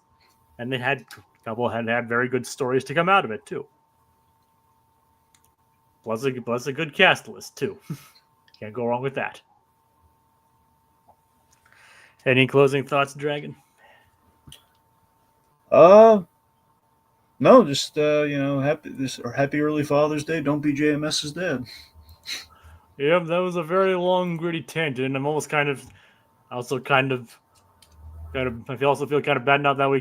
and they had had very good stories to come out of it too. Plus a good cast list too. Can't go wrong with that. Any closing thoughts, Dragon? No, just happy early Father's Day. Don't be JMS's dad. Yeah, that was a very long, gritty tangent, and I'm almost I also feel kind of bad now that I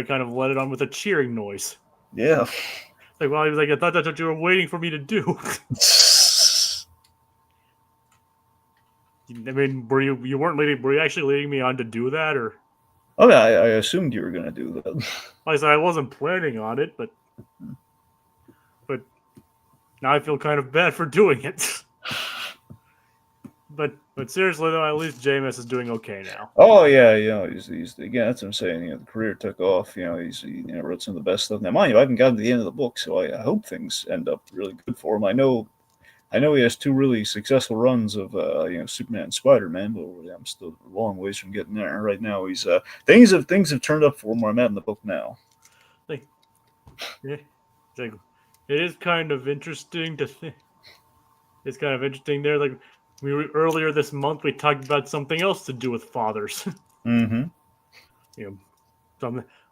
kind of let it on with a cheering noise. Yeah. Like, well, he was like, I thought that's what you were waiting for me to do. I mean, were you actually leading me on to do that, or? Oh, yeah, I assumed you were going to do that. Like I said, I wasn't planning on it, but now I feel kind of bad for doing it. But seriously though, at least JMS is doing okay now. Oh yeah, he's again. That's what I'm saying. The career took off. He wrote some of the best stuff. Now, mind you, I haven't gotten to the end of the book, so I hope things end up really good for him. I know he has two really successful runs of Superman and Spider-Man, but I'm still a long ways from getting there. Right now, he's things have turned up for him where I'm at in the book now. It is kind of interesting to think. It's kind of interesting there. Like earlier this month, we talked about something else to do with fathers. Mm-hmm.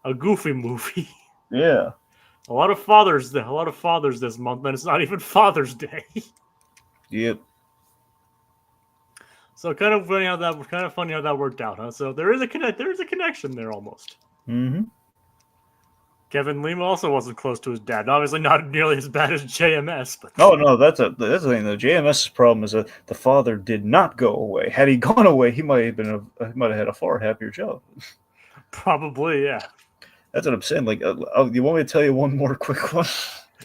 A goofy movie. Yeah. A lot of fathers this month, and it's not even Father's Day. Yep. So kind of funny how that worked out, huh? So there is a connection there almost. Mm-hmm. Kevin Lima also wasn't close to his dad. Obviously, not nearly as bad as JMS, but No, that's the thing. The JMS's problem is that the father did not go away. Had he gone away, he might have had a far happier job. Probably, yeah. That's what I'm saying. Like, you want me to tell you one more quick one?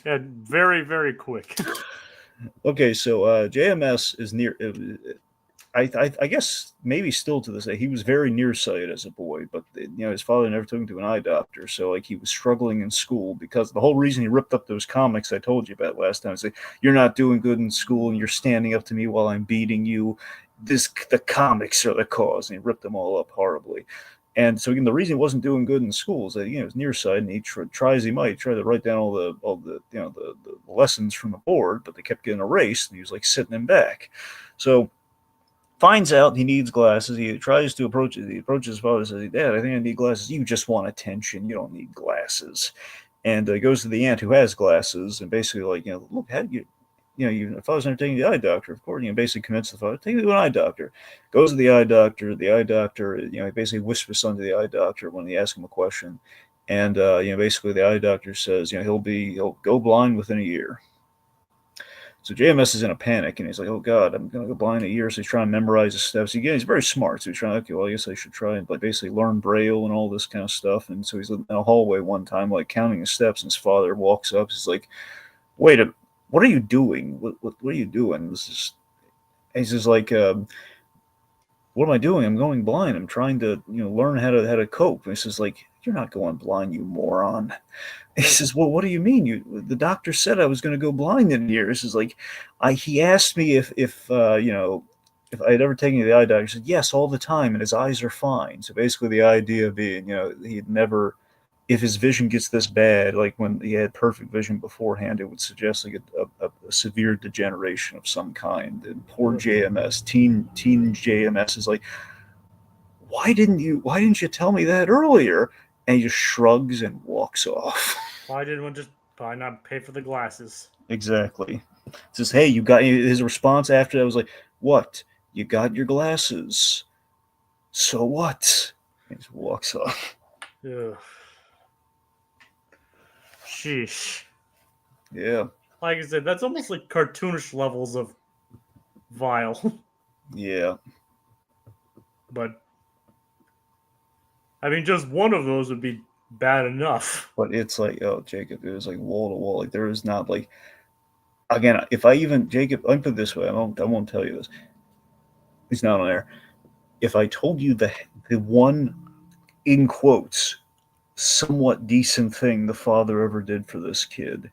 Yeah, very, very quick. Okay, so JMS is near. I guess maybe still to this day, he was very nearsighted as a boy, but his father never took him to an eye doctor. So like he was struggling in school because the whole reason he ripped up those comics I told you about last time is like, you're not doing good in school and you're standing up to me while I'm beating you. The comics are the cause, and he ripped them all up horribly. And so again, the reason he wasn't doing good in school is that he was nearsighted, and he tried to write down all the lessons from the board, but they kept getting erased, and he was like sitting them back. So finds out he needs glasses. He tries to approach it. He approaches his father and says, "Dad, I think I need glasses." "You just want attention. You don't need glasses." And goes to the aunt who has glasses, and basically like, look, how do you. Your father's never taking the eye doctor, of course. Basically convinces the father, take me to an eye doctor. Goes to the eye doctor. The eye doctor, he basically whispers something to the eye doctor when he asks him a question. And, basically the eye doctor says, he'll go blind within a year. So JMS is in a panic, and he's like, "Oh God, I'm gonna go blind in a year." So he's trying to memorize the steps. Again, he's very smart. So he's trying, okay, well, I guess I should try and like basically learn Braille and all this kind of stuff. And so he's in a hallway one time, like counting his steps, and his father walks up. He's like, "Wait a, what are you doing? What are you doing?" This is, he's just like, "What am I doing? I'm going blind. I'm trying to, learn how to cope." And he says, like, "You're not going blind, you moron." He says, "Well, what do you mean? The doctor said I was going to go blind in a year." This is like, he asked me if I had ever taken to the eye doctor. He said, "Yes, all the time, and his eyes are fine." So basically, the idea being, he'd never, if his vision gets this bad, like when he had perfect vision beforehand, it would suggest like a severe degeneration of some kind. And poor JMS, teen JMS is like, why didn't you tell me that earlier? And he just shrugs and walks off. Why didn't one just buy not pay for the glasses? Exactly. Says, "Hey, you got," his response after that was like, "What? You got your glasses. So what?" And he just walks off. Ugh. Sheesh. Yeah. Like I said, that's almost like cartoonish levels of vile. Yeah. But I mean, just one of those would be bad enough. But it's like, oh, Jacob, it was like wall to wall. Like there is not like, again, if I even, Jacob, let me put it this way. I won't tell you this. He's not on air. If I told you the one, in quotes, somewhat decent thing the father ever did for this kid,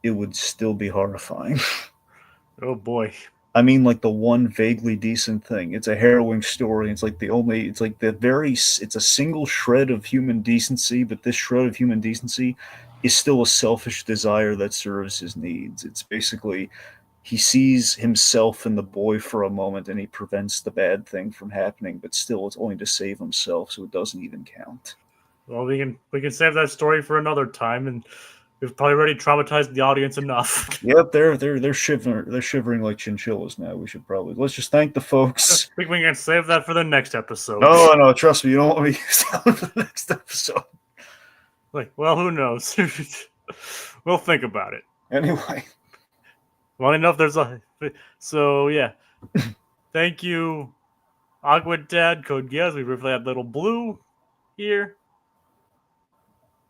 it would still be horrifying. Oh boy. I mean, like the one vaguely decent thing. It's a harrowing story. It's like it's a single shred of human decency, but this shred of human decency is still a selfish desire that serves his needs. It's basically, he sees himself in the boy for a moment and he prevents the bad thing from happening, but still it's only to save himself, so it doesn't even count. Well, we can save that story for another time, and we've probably already traumatized the audience enough. Yep, they're shivering like chinchillas now. Let's just thank the folks. I think we can save that for the next episode. No, trust me, you don't want me to use that one for the next episode. Like, well, who knows? We'll think about it. Anyway. Well, enough. So yeah. Thank you, Awkward Dad, Code Geass. We briefly had Little Blue here,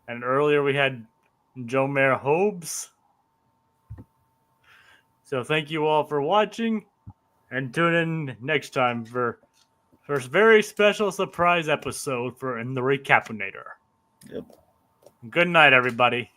and earlier we had Joe Mayor Hobes. So thank you all for watching, and tune in next time for a very special surprise episode in the Recap-inator. Yep. Good night, everybody.